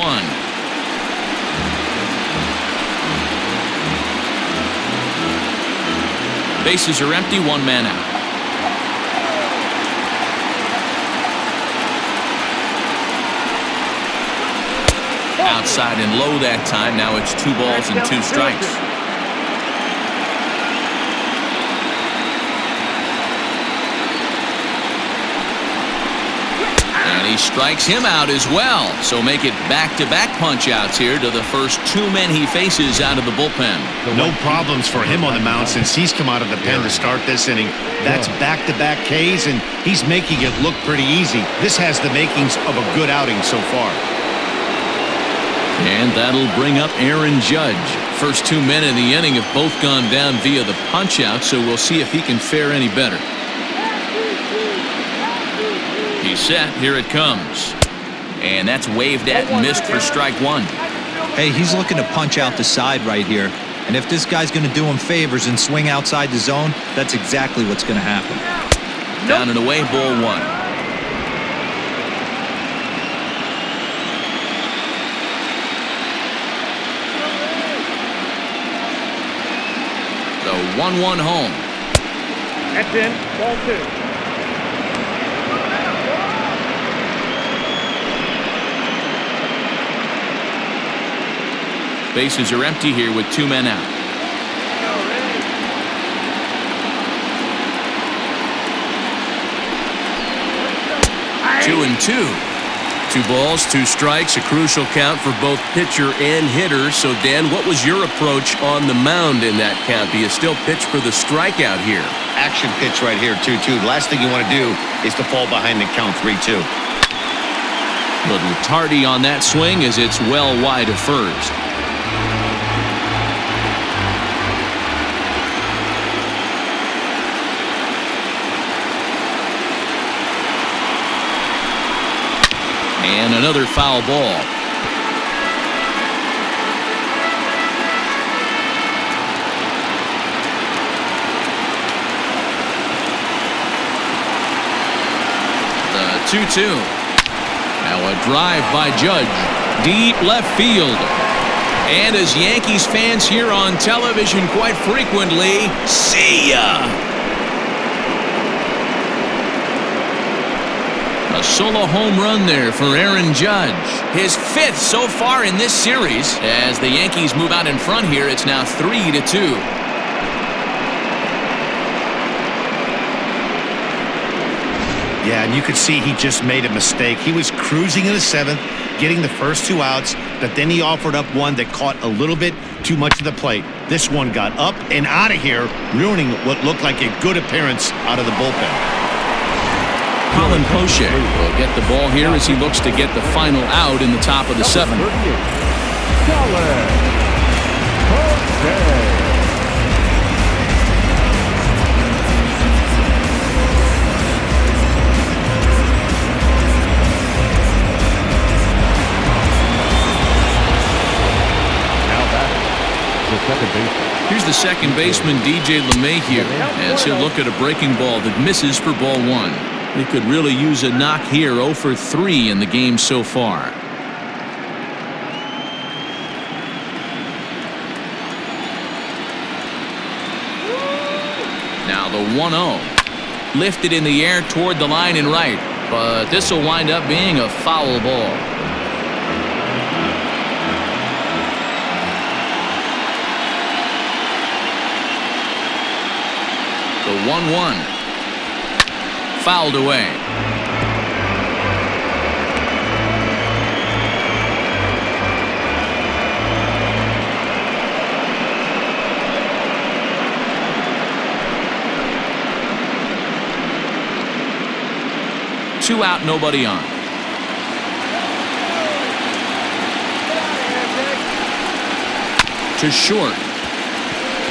Bases are empty, 1 man out. Outside and low that time. Now it's 2 balls and 2 strikes. And he he strikes him out as well. So make it back-to-back punch-outs here to the first two men he faces out of the bullpen. No problems for him on the mound since he's come out of the pen to start this inning. That's back-to-back Ks, and he's making it look pretty easy. This has the makings of a good outing so far. And that'll bring up Aaron Judge. First two men in the inning have both gone down via the punch-out, so we'll see if he can fare any better. He's set. Here it comes. And that's waved at and missed for strike one. Hey, he's looking to punch out the side right here. And if this guy's going to do him favors and swing outside the zone, that's exactly what's going to happen. Down and away, ball one. The 1-1 home. That's in. Ball two. Bases are empty here with two men out. 2-2. 2 balls, 2 strikes, a crucial count for both pitcher and hitter. So, Dan, what was your approach on the mound in that count? Do you still pitch for the strikeout here? Action pitch right here, 2-2. The last thing you want to do is to fall behind the count 3-2. Little tardy on that swing as it's well wide of first. And another foul ball. The 2-2. Now a drive by Judge. Deep left field. And as Yankees fans hear on television quite frequently, see ya! A solo home run there for Aaron Judge. His 5th so far in this series. As the Yankees move out in front here, it's now 3-2. Yeah, and you could see he just made a mistake. He was cruising in the 7th, getting the first 2 outs, but then he offered up one that caught a little bit too much of the plate. This one got up and out of here, ruining what looked like a good appearance out of the bullpen. Colin Poche will get the ball here as he looks to get the final out in the top of the 7th. Here's the second baseman, DJ LeMahieu, as he'll look at a breaking ball that misses for ball 1. He could really use a knock here. 0 for 3 in the game so far. Now the 1-0. Lifted in the air toward the line and right. But this will wind up being a foul ball. The 1-1. Fouled away. Two out, nobody on. To short.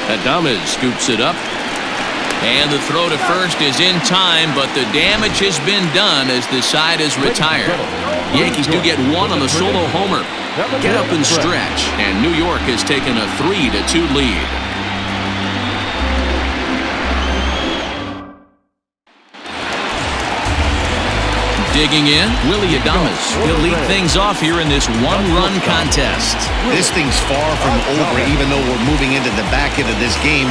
Adams scoops it up. And the throw to first is in time, but the damage has been done as the side is retired. Yankees do get one on the solo homer. Get up and stretch, and New York has taken a 3-2 lead. Digging in, Willy Adams. He'll lead things off here in this one-run contest. This thing's far from over, even though we're moving into the back end of this game.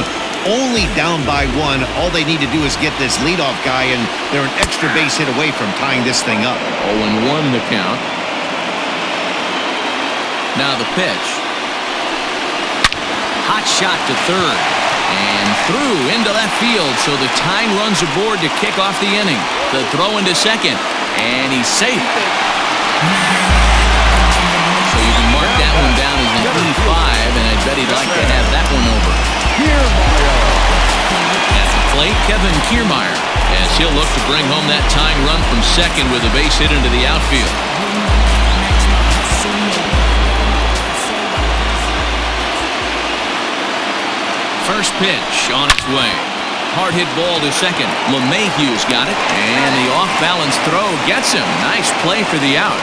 Only down by 1. All they need to do is get this leadoff guy, and they're an extra base hit away from tying this thing up. 0-1 the count. Now the pitch. Hot shot to third. And through into left field, so the tying runs aboard to kick off the inning. The throw into second. And he's safe. So you can mark that one down as an E5, and I bet he'd like to have that one over. At the plate, Kevin Kiermaier, as he'll look to bring home that tying run from second with a base hit into the outfield. First pitch on its way. Hard hit ball to second. LeMahieu's got it, and the off-balance throw gets him. Nice play for the out.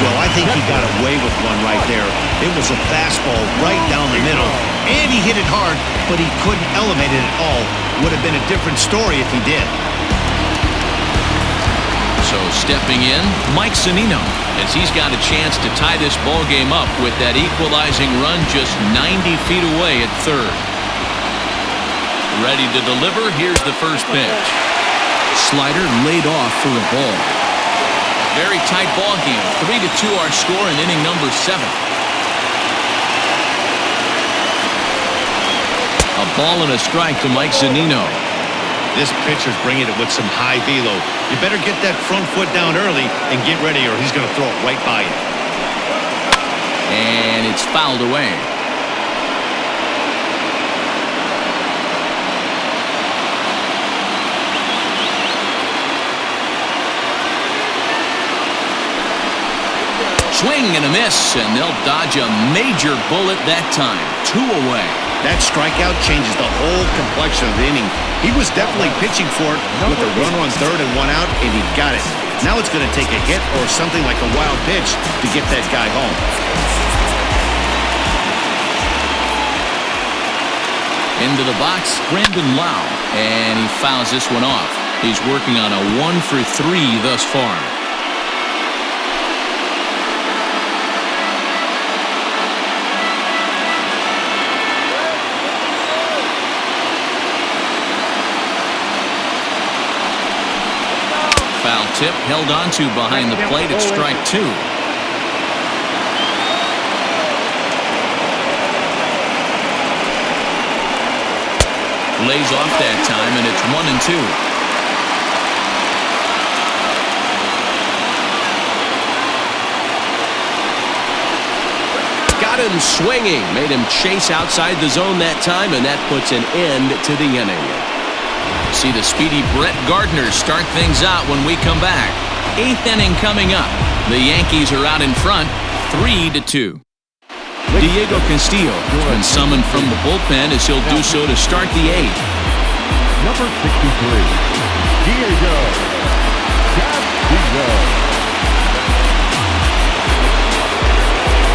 Well, I think he got away with one right there. It was a fastball right down the middle, and he hit it hard, but he couldn't elevate it at all. Would have been a different story if he did. So stepping in, Mike Zanino, as he's got a chance to tie this ball game up with that equalizing run just 90 feet away at third. Ready to deliver, here's the first pitch. Slider laid off for a ball. Very tight ball game. 3-2 our score in inning number 7. A ball and a strike to Mike Zanino. This pitcher's bringing it with some high velo. You better get that front foot down early and get ready, or he's going to throw it right by you. And it's fouled away. Swing and a miss, and they'll dodge a major bullet that time. 2 away. That strikeout changes the whole complexion of the inning. He was definitely pitching for it with a runner on third and 1 out, and he got it. Now it's going to take a hit or something like a wild pitch to get that guy home. Into the box, Brandon Lau, and he fouls this one off. He's working on a 1 for 3 thus far. Foul tip held onto behind the plate at strike 2. Lays off that time, and it's 1-2. Got him swinging, made him chase outside the zone that time, and that puts an end to the inning. See the speedy Brett Gardner start things out when we come back. 8th inning coming up. The Yankees are out in front, 3-2. Diego Castillo has been summoned from the bullpen as he'll do so to start the 8th. Number 63, Diego Castillo.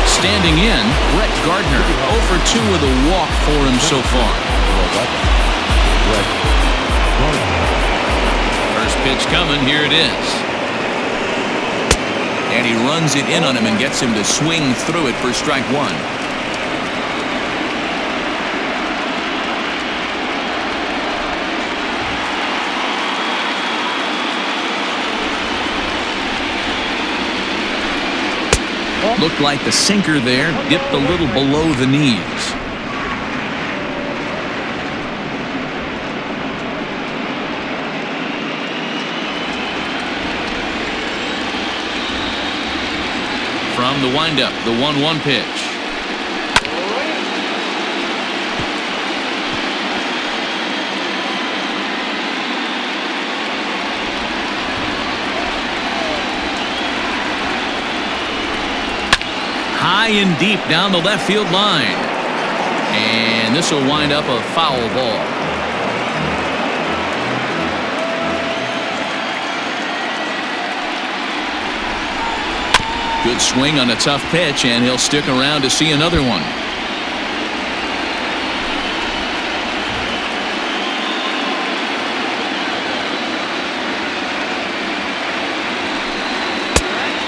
Standing in, Brett Gardner, 0 for 2 with a walk for him so far. First pitch coming, here it is. And he runs it in on him and gets him to swing through it for strike 1. Looked like the sinker there, dipped a little below the knees. From the windup, the 1-1 pitch. High and deep down the left field line. And this will wind up a foul ball. Good swing on a tough pitch, and he'll stick around to see another one.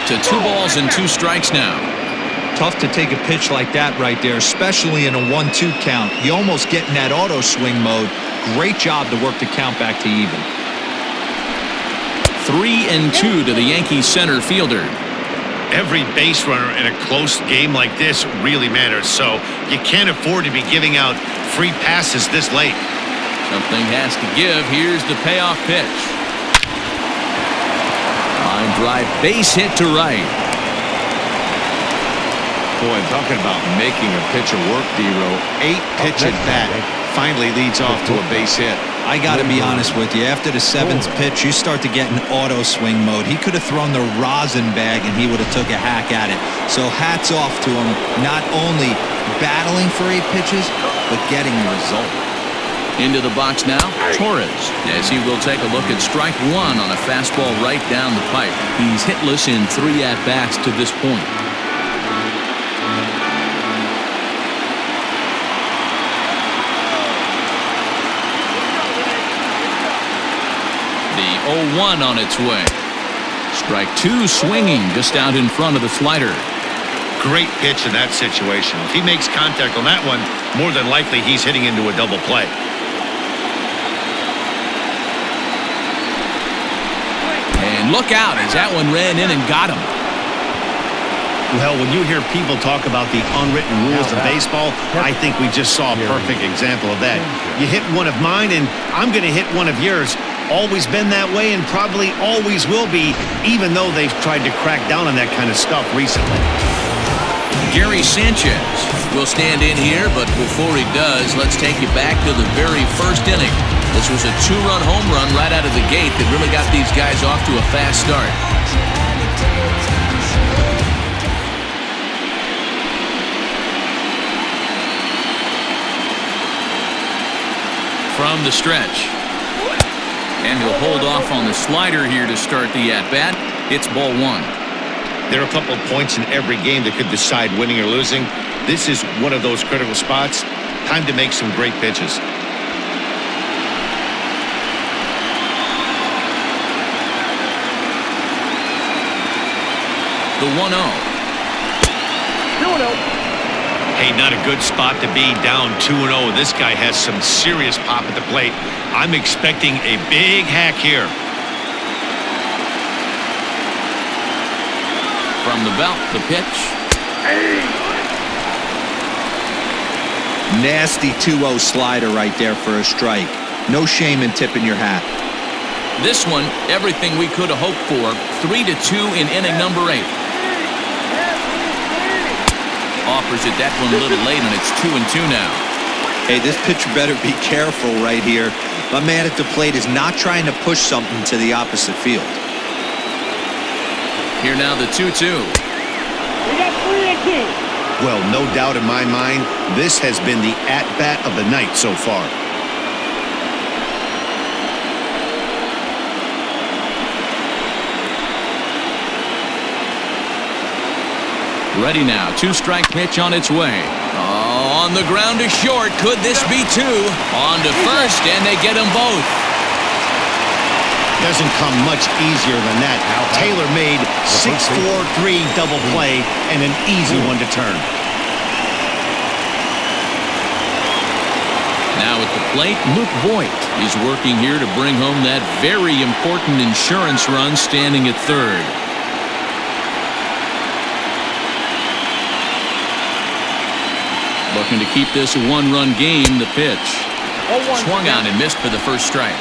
To 2 balls and 2 strikes now. Tough to take a pitch like that right there, especially in a 1-2 count. You almost get in that auto swing mode. Great job to work the count back to even. 3-2 to the Yankees center fielder. Every base runner in a close game like this really matters, so you can't afford to be giving out free passes this late. Something has to give. Here's the payoff pitch. Line drive, base hit to right. Boy, talking about making a pitcher work, D-Row. 8 pitch at bat finally leads off to a base hit. I got to be honest with you. After the 7th pitch, you start to get in auto swing mode. He could have thrown the rosin bag and he would have took a hack at it. So hats off to him, not only battling for 8 pitches, but getting the result. Into the box now, Torres, as he will take a look at strike 1 on a fastball right down the pipe. He's hitless in 3 at-bats to this point. The 0-1 on its way. Strike 2 swinging just out in front of the slider. Great pitch in that situation. If he makes contact on that one, more than likely he's hitting into a double play. And look out as that one ran in and got him. Well, when you hear people talk about the unwritten rules of baseball, I think we just saw a perfect example of that. You hit one of mine, and I'm going to hit one of yours. Always been that way and probably always will be, even though they've tried to crack down on that kind of stuff recently. Gary Sanchez will stand in here, but before he does, let's take you back to the very first inning. This was a 2-run home run right out of the gate that really got these guys off to a fast start. From the stretch. And he'll hold off on the slider here to start the at-bat. It's ball 1. There are a couple of points in every game that could decide winning or losing. This is one of those critical spots. Time to make some great pitches. The 1-0. 2-0. Hey, not a good spot to be, down 2-0. This guy has some serious pop at the plate. I'm expecting a big hack here. From the belt, the pitch. Nasty 2-0 slider right there for a strike. No shame in tipping your hat. This one, everything we could have hoped for. 3-2 in inning number 8. Offers it that one a little late, and it's 2-2 now. Hey, this pitcher better be careful right here. My man at the plate is not trying to push something to the opposite field. Here now the 2-2. We got 3-2. Well, no doubt in my mind, this has been the at-bat of the night so far. Ready now. 2-strike pitch on its way. Oh, on the ground to short. Could this be 2? On to first, and they get them both. Doesn't come much easier than that. Taylor made 6-4-3 double play and an easy one to turn. Now at the plate, Luke Voigt is working here to bring home that very important insurance run, standing at third. Looking to keep this a 1-run game. The pitch. Swung on and missed for the first strike.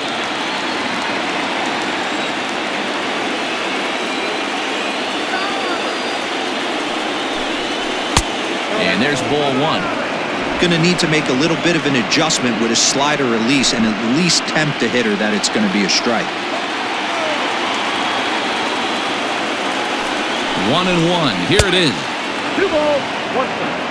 And there's ball 1. Going to need to make a little bit of an adjustment with his slider release and at least tempt the hitter that it's going to be a strike. 1-1. Here it is. 2 balls, 1 strike.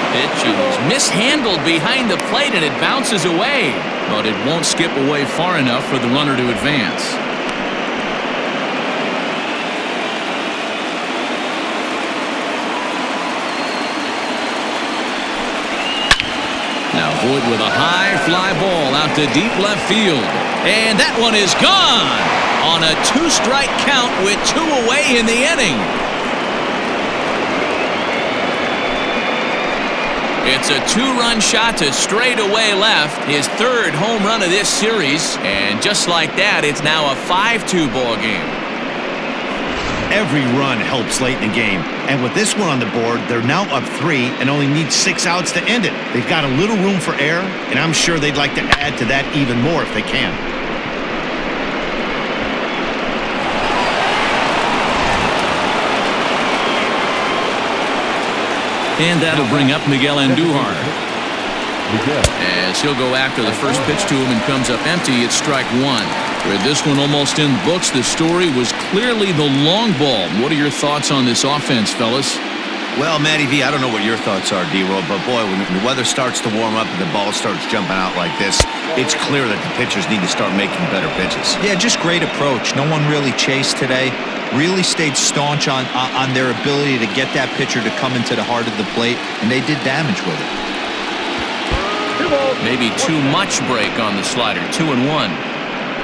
Pitch is mishandled behind the plate, and it bounces away, but it won't skip away far enough for the runner to advance. Now Voigt with a high fly ball out to deep left field, and that one is gone on a 2-strike count with 2 away in the inning. It's a 2-run shot to straightaway left, his 3rd home run of this series, and just like that, it's now a 5-2 ball game. Every run helps late in the game. And with this one on the board, they're now up 3 and only need 6 outs to end it. They've got a little room for error, and I'm sure they'd like to add to that even more if they can. And that'll bring up Miguel Andujar. As he'll go after the first pitch to him and comes up empty, it's strike 1. With this one almost in the books, the story was clearly the long ball. What are your thoughts on this offense, fellas? Well, Matty V, I don't know what your thoughts are, D-Roll, but boy, when the weather starts to warm up and the ball starts jumping out like this, it's clear that the pitchers need to start making better pitches. Yeah, just great approach. No one really chased today. Really stayed staunch on their ability to get that pitcher to come into the heart of the plate, and they did damage with it. Maybe too much break on the slider. 2-1.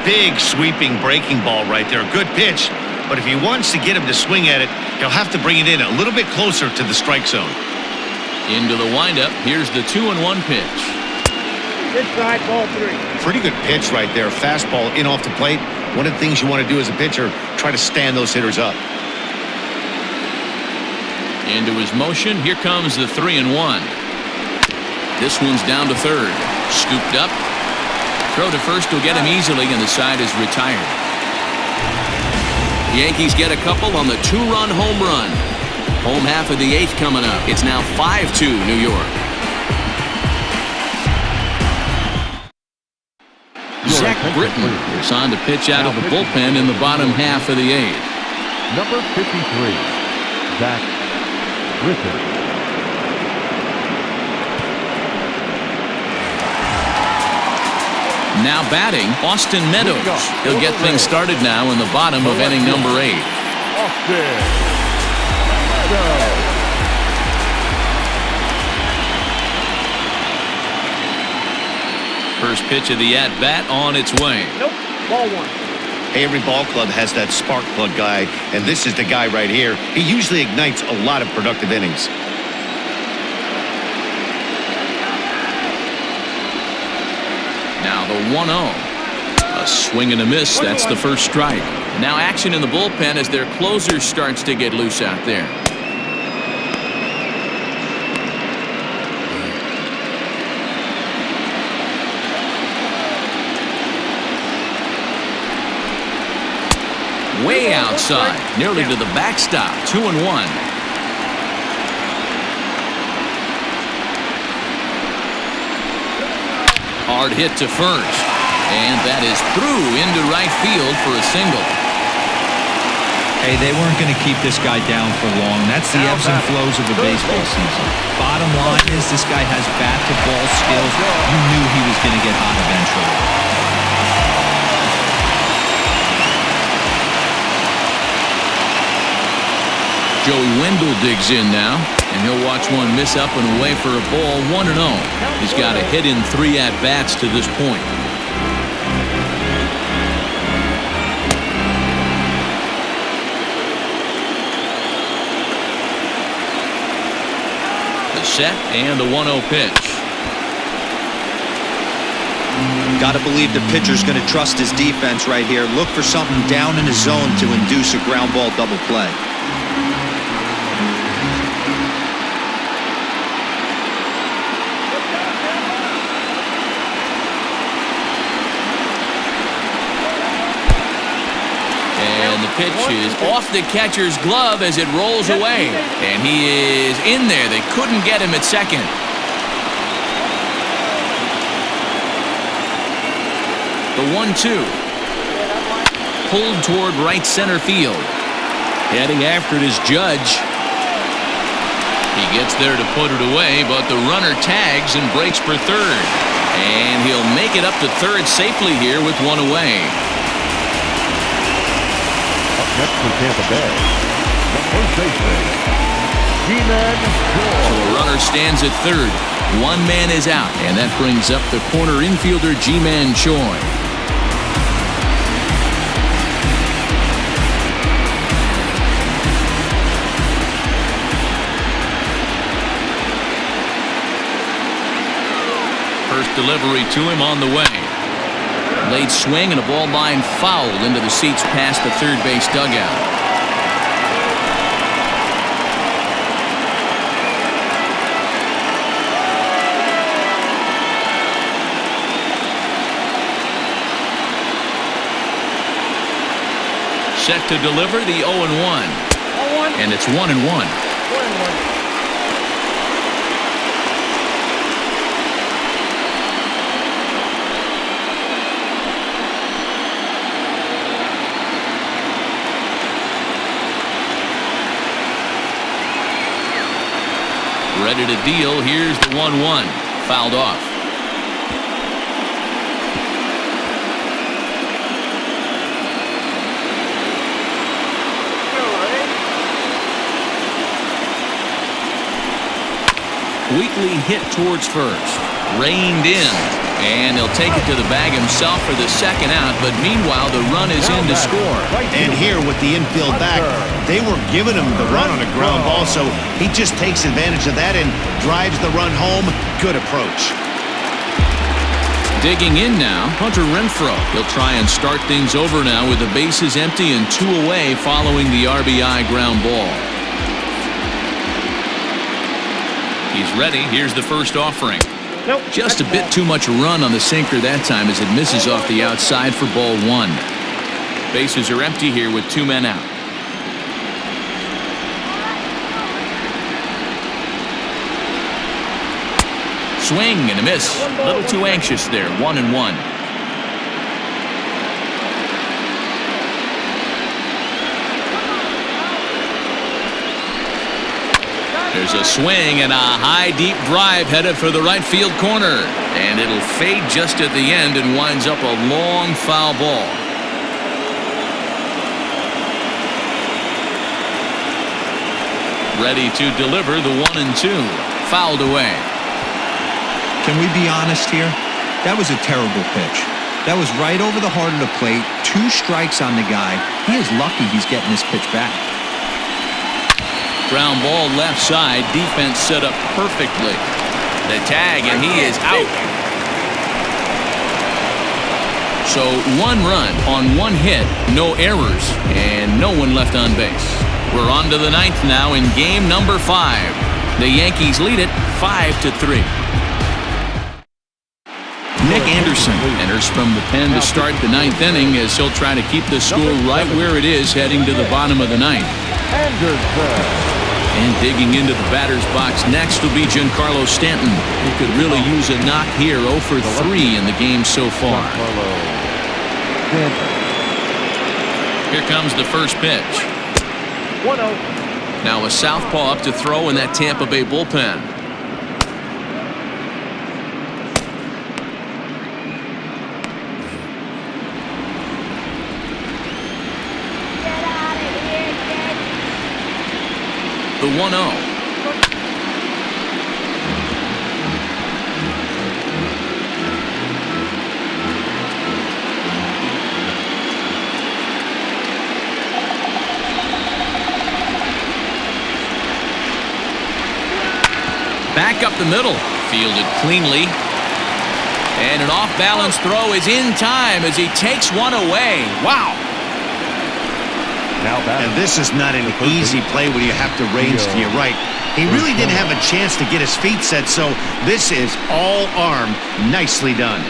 Big sweeping breaking ball right there. Good pitch. But if he wants to get him to swing at it, he'll have to bring it in a little bit closer to the strike zone. Into the windup. Here's the 2-1 pitch. Inside, ball 3. Pretty good pitch right there. Fastball in off the plate. One of the things you want to do as a pitcher, try to stand those hitters up. Into his motion. Here comes the 3-1. This one's down to third. Scooped up. Throw to first will get him easily, and the side is retired. The Yankees get a couple on the 2-run home run. Home half of the 8th coming up. It's now 5-2 New York. Zach Britton is on to pitch out of the bullpen in the bottom half of the 8th. Number 53, Zach Britton. Now batting, Austin Meadows. He'll get things started now in the bottom of inning number 8. Austin Meadows. First pitch of the at-bat on its way. Nope. Ball 1. Hey, every ball club has that spark plug guy, and this is the guy right here. He usually ignites a lot of productive innings. Now the 1-0. A swing and a miss. That's the first strike. Now action in the bullpen as their closer starts to get loose out there. Way outside, nearly to the backstop. 2-1. Hard hit to first, and that is through into right field for a single. Hey, they weren't going to keep this guy down for long. That's the ebbs and flows of a baseball season. Bottom line is this guy has bat-to-ball skills. You knew he was going to get hot eventually. Joey Wendell digs in now, and he'll watch one miss up and away for a ball. 1-0. He's got a hit in 3 at-bats to this point. The set and the 1-0 pitch. Got to believe the pitcher's going to trust his defense right here. Look for something down in his zone to induce a ground ball double play. Pitch is off the catcher's glove as it rolls away, and he is in there. They couldn't get him at second. The 1-2 pulled toward right center field. Heading after it is Judge. He gets there to put it away, but the runner tags and breaks for third, and he'll make it up to third safely here with one away. Next for Tampa Bay, the Postseason, G-Man Choi. So a runner stands at third. One man is out, and that brings up the corner infielder G-Man Choi. First delivery to him on the way. Late swing and a ball line fouled into the seats past the third base dugout. Set to deliver the 0-1. And it's 1-1. Ready to deal. Here's the 1-1. Fouled off. Weakly hit towards first. Reined in. And he'll take it to the bag himself for the second out, but meanwhile the run is in to score. And here with the infield back, they were giving him the run on a ground ball, so he just takes advantage of that and drives the run home. Good approach. Digging in now, Hunter Renfroe. He'll try and start things over now with the bases empty and 2 away following the RBI ground ball. He's ready. Here's the first offering. Nope. Just a bit too much run on the sinker that time as it misses off the outside for ball 1. Bases are empty here with 2 men out. Swing and a miss. A little too anxious there. 1-1. There's a swing and a high deep drive headed for the right field corner, and it'll fade just at the end and winds up a long foul ball. Ready to deliver the 1-2. Fouled away. Can we be honest here? That was a terrible pitch. That was right over the heart of the plate. 2 strikes on the guy. He is lucky he's getting this pitch back. Ground ball left side. Defense set up perfectly. The tag, and he is out. So 1 run on 1 hit, no errors, and no one left on base. We're on to the 9th now in game number 5. The Yankees lead it 5-3. Nick Anderson enters from the pen to start the 9th inning as he'll try to keep the score right where it is heading to the bottom of the 9th. And digging into the batter's box next will be Giancarlo Stanton, who could really use a knock here. 0 for 3 in the game so far. Here comes the first pitch. 1-0. Now a southpaw up to throw in that Tampa Bay bullpen. The 1-0. Back up the middle. Fielded cleanly. And an off-balance throw is in time as he takes one away. Wow. And this is not an easy play when you have to range to your right. He really didn't have a chance to get his feet set, so this is all arm. Nicely done.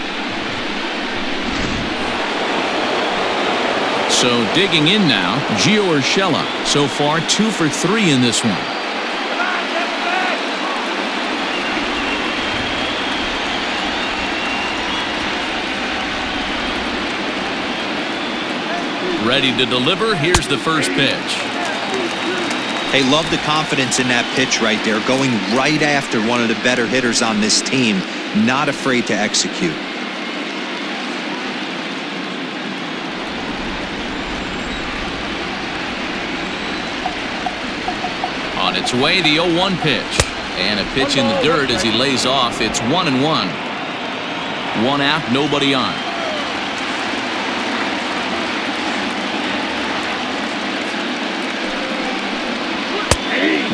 So digging in now, Gio Urshela. So far 2 for 3 in this one. Ready to deliver. Here's the first pitch. Hey, love the confidence in that pitch right there. Going right after one of the better hitters on this team. Not afraid to execute. On its way, the 0-1 pitch. And a pitch in the dirt as he lays off. It's 1-1. 1 out, nobody on.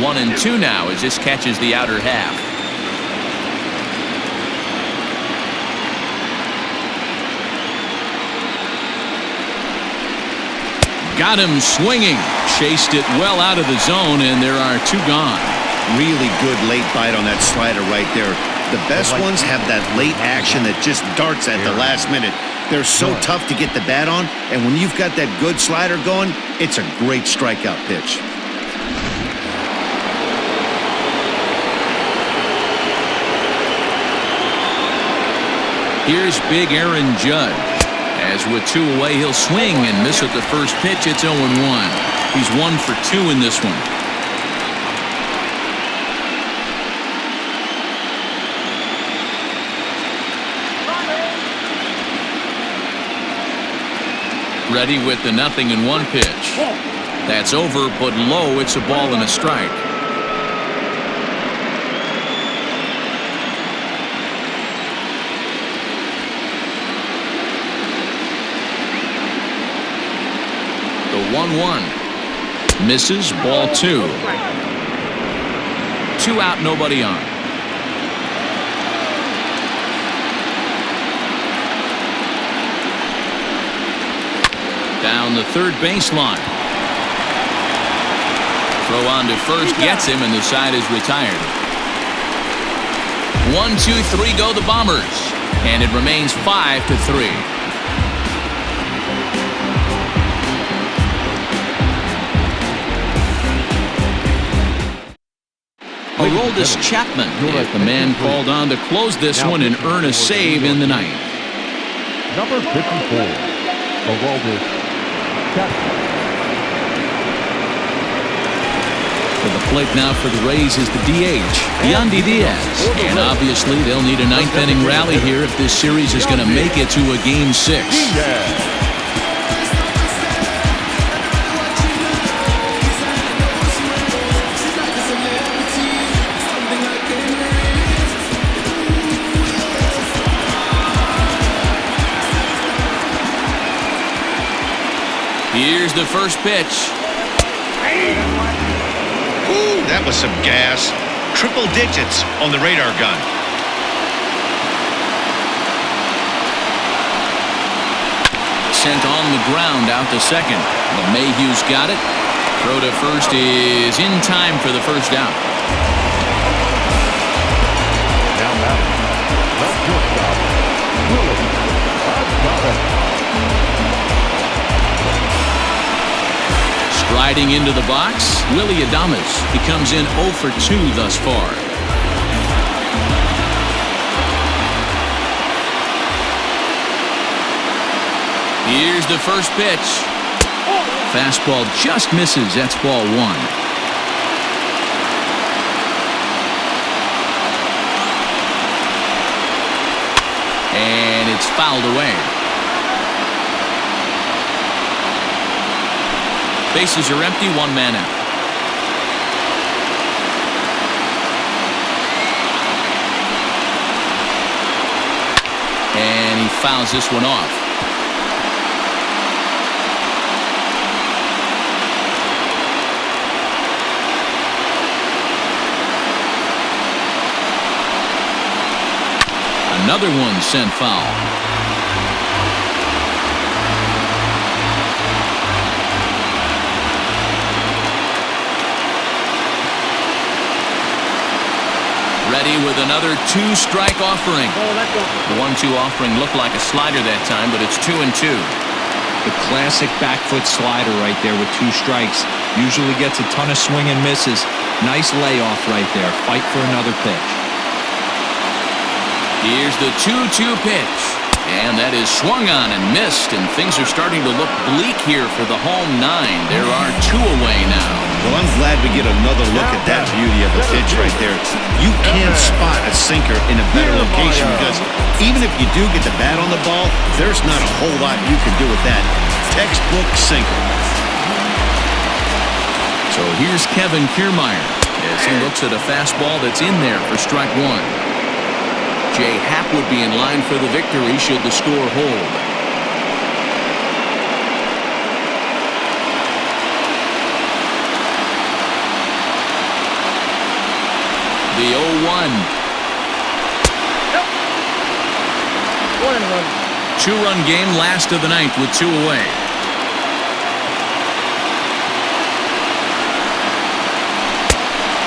1-2 now as this catches the outer half. Got him swinging. Chased it well out of the zone, and there are 2 gone. Really good late bite on that slider right there. The best ones have that late action that just darts at the last minute. They're so tough to get the bat on, and when you've got that good slider going, it's a great strikeout pitch. Here's big Aaron Judge. As with 2 away, he'll swing and miss at the first pitch. It's 0-1. He's 1 for 2 in this one. Ready with the 0-1 pitch. That's over, but low. It's a ball and a strike. The 1-1 misses, ball 2. 2 out, nobody on. Down the third baseline. Throw on to first, gets him, and the side is retired. 1, 2, 3 go the Bombers, and it remains 5-3. Aroldis Chapman is the man called on to close this one and earn a save in the ninth. Number 54, Aroldis Chapman. To the plate now for the Rays is the DH, Yandi Diaz. And obviously they'll need a ninth-inning rally here if this series is going to make it to a Game 6. Here's the first pitch. Ooh, that was some gas. Triple digits on the radar gun. Sent on the ground out to second. LeMahieu's got it. Throw to first is in time for the first out. Now Matt, left shortstop, Willy Adams. Striding into the box, Willy Adams. He comes in 0 for 2 thus far. Here's the first pitch. Fastball just misses. That's ball 1. And it's fouled away. Bases are empty, 1 man out. And he fouls this one off. Another one sent foul. Ready with another 2-strike offering. The 1-2 offering looked like a slider that time, but it's 2-2. The classic back foot slider right there with 2 strikes. Usually gets a ton of swing and misses. Nice layoff right there. Fight for another pitch. Here's the 2-2 pitch. And that is swung on and missed, and things are starting to look bleak here for the home 9. There are 2 away now. Well, I'm glad we get another look at that beauty of a pitch right there. You can't spot a sinker in a better location because even if you do get the bat on the ball, there's not a whole lot you can do with that. Textbook sinker. So here's Kevin Kiermaier as he looks at a fastball that's in there for strike 1. Jay Happ would be in line for the victory should the score hold. The 0-1. Yep. 1-1. 2-run game, last of the ninth with 2 away.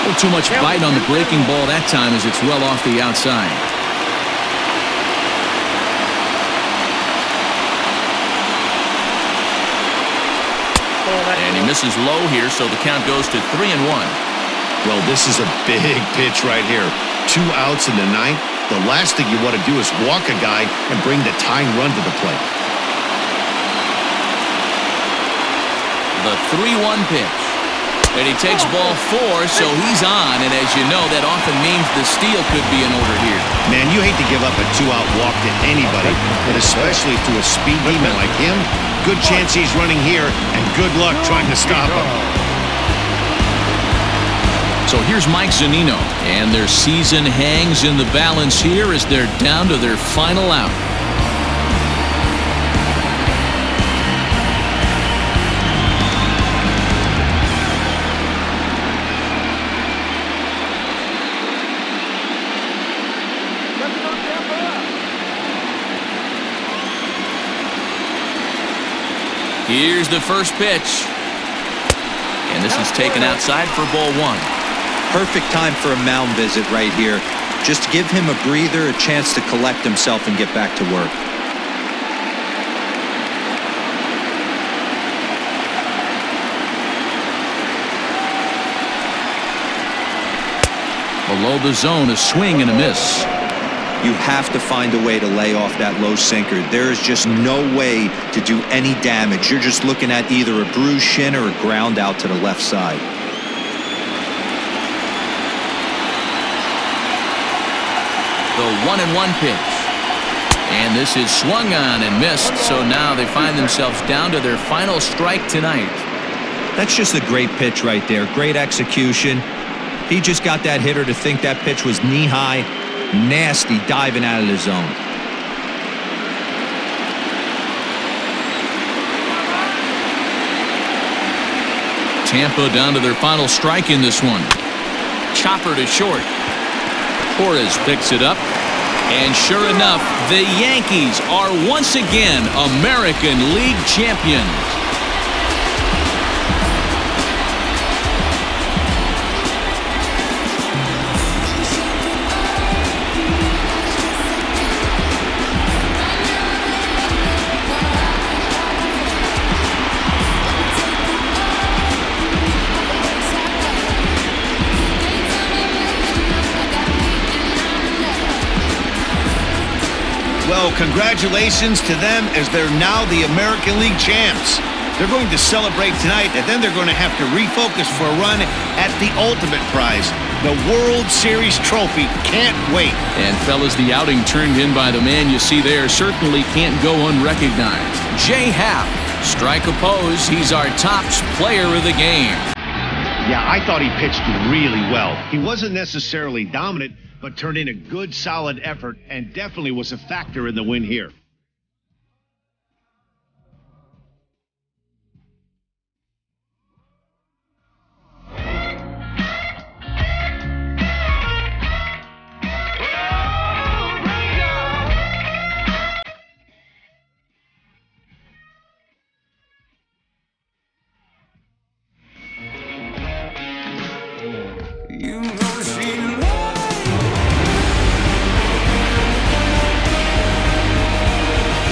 A little too much bite on the breaking ball that time as it's well off the outside. And he misses low here, so the count goes to 3-1. Well, this is a big pitch right here. 2 outs in the ninth. The last thing you want to do is walk a guy and bring the tying run to the plate. The 3-1 pitch. And he takes ball 4, so he's on. And as you know, that often means the steal could be in order here. Man, you hate to give up a 2-out walk to anybody, but especially to a speed demon like him. Good chance he's running here, and good luck trying to stop him. So here's Mike Zanino, and their season hangs in the balance here as they're down to their final out. Here's the first pitch. And this is taken outside for ball 1. Perfect time for a mound visit right here. Just give him a breather, a chance to collect himself and get back to work. Below the zone, a swing and a miss. You have to find a way to lay off that low sinker. There is just no way to do any damage. You're just looking at either a bruised shin or a ground out to the left side. The 1-1 pitch. And this is swung on and missed, so now they find themselves down to their final strike tonight. That's just a great pitch right there. Great execution. He just got that hitter to think that pitch was knee-high. Nasty diving out of the zone. Tampa down to their final strike in this one. Chopper to short. Torres picks it up. And sure enough, the Yankees are once again American League champions. Well, congratulations to them as they're now the American League champs. They're going to celebrate tonight, and then they're going to have to refocus for a run at the ultimate prize, the World Series trophy. Can't wait. And fellas, the outing turned in by the man you see there certainly can't go unrecognized. Jay Happ, strike oppose. He's our top player of the game. Yeah, I thought he pitched really well. He wasn't necessarily dominant, but turned in a good, solid effort and definitely was a factor in the win here.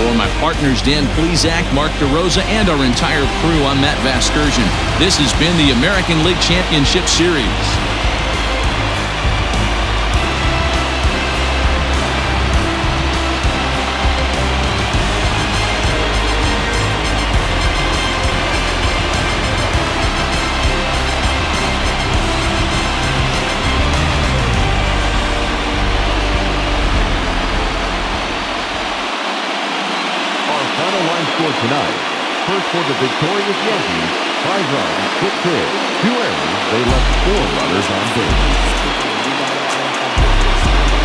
For my partners Dan Plesac, Mark DeRosa, and our entire crew, I'm Matt Vasgersian. This has been the American League Championship Series. Tonight, first for the victorious Yankees, 5 runs, 6 hits, 2 errors. They left 4 runners on base.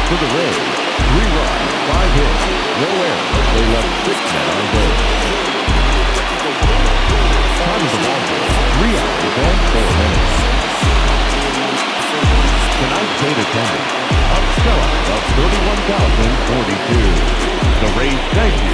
For the Rays, 3 runs, 5 hits, no errors. They left 6 men on base. Time of the ball game, 3 hours and 4 minutes. Tonight's plate attendance, a sellout of 31,042. The Rays thank you.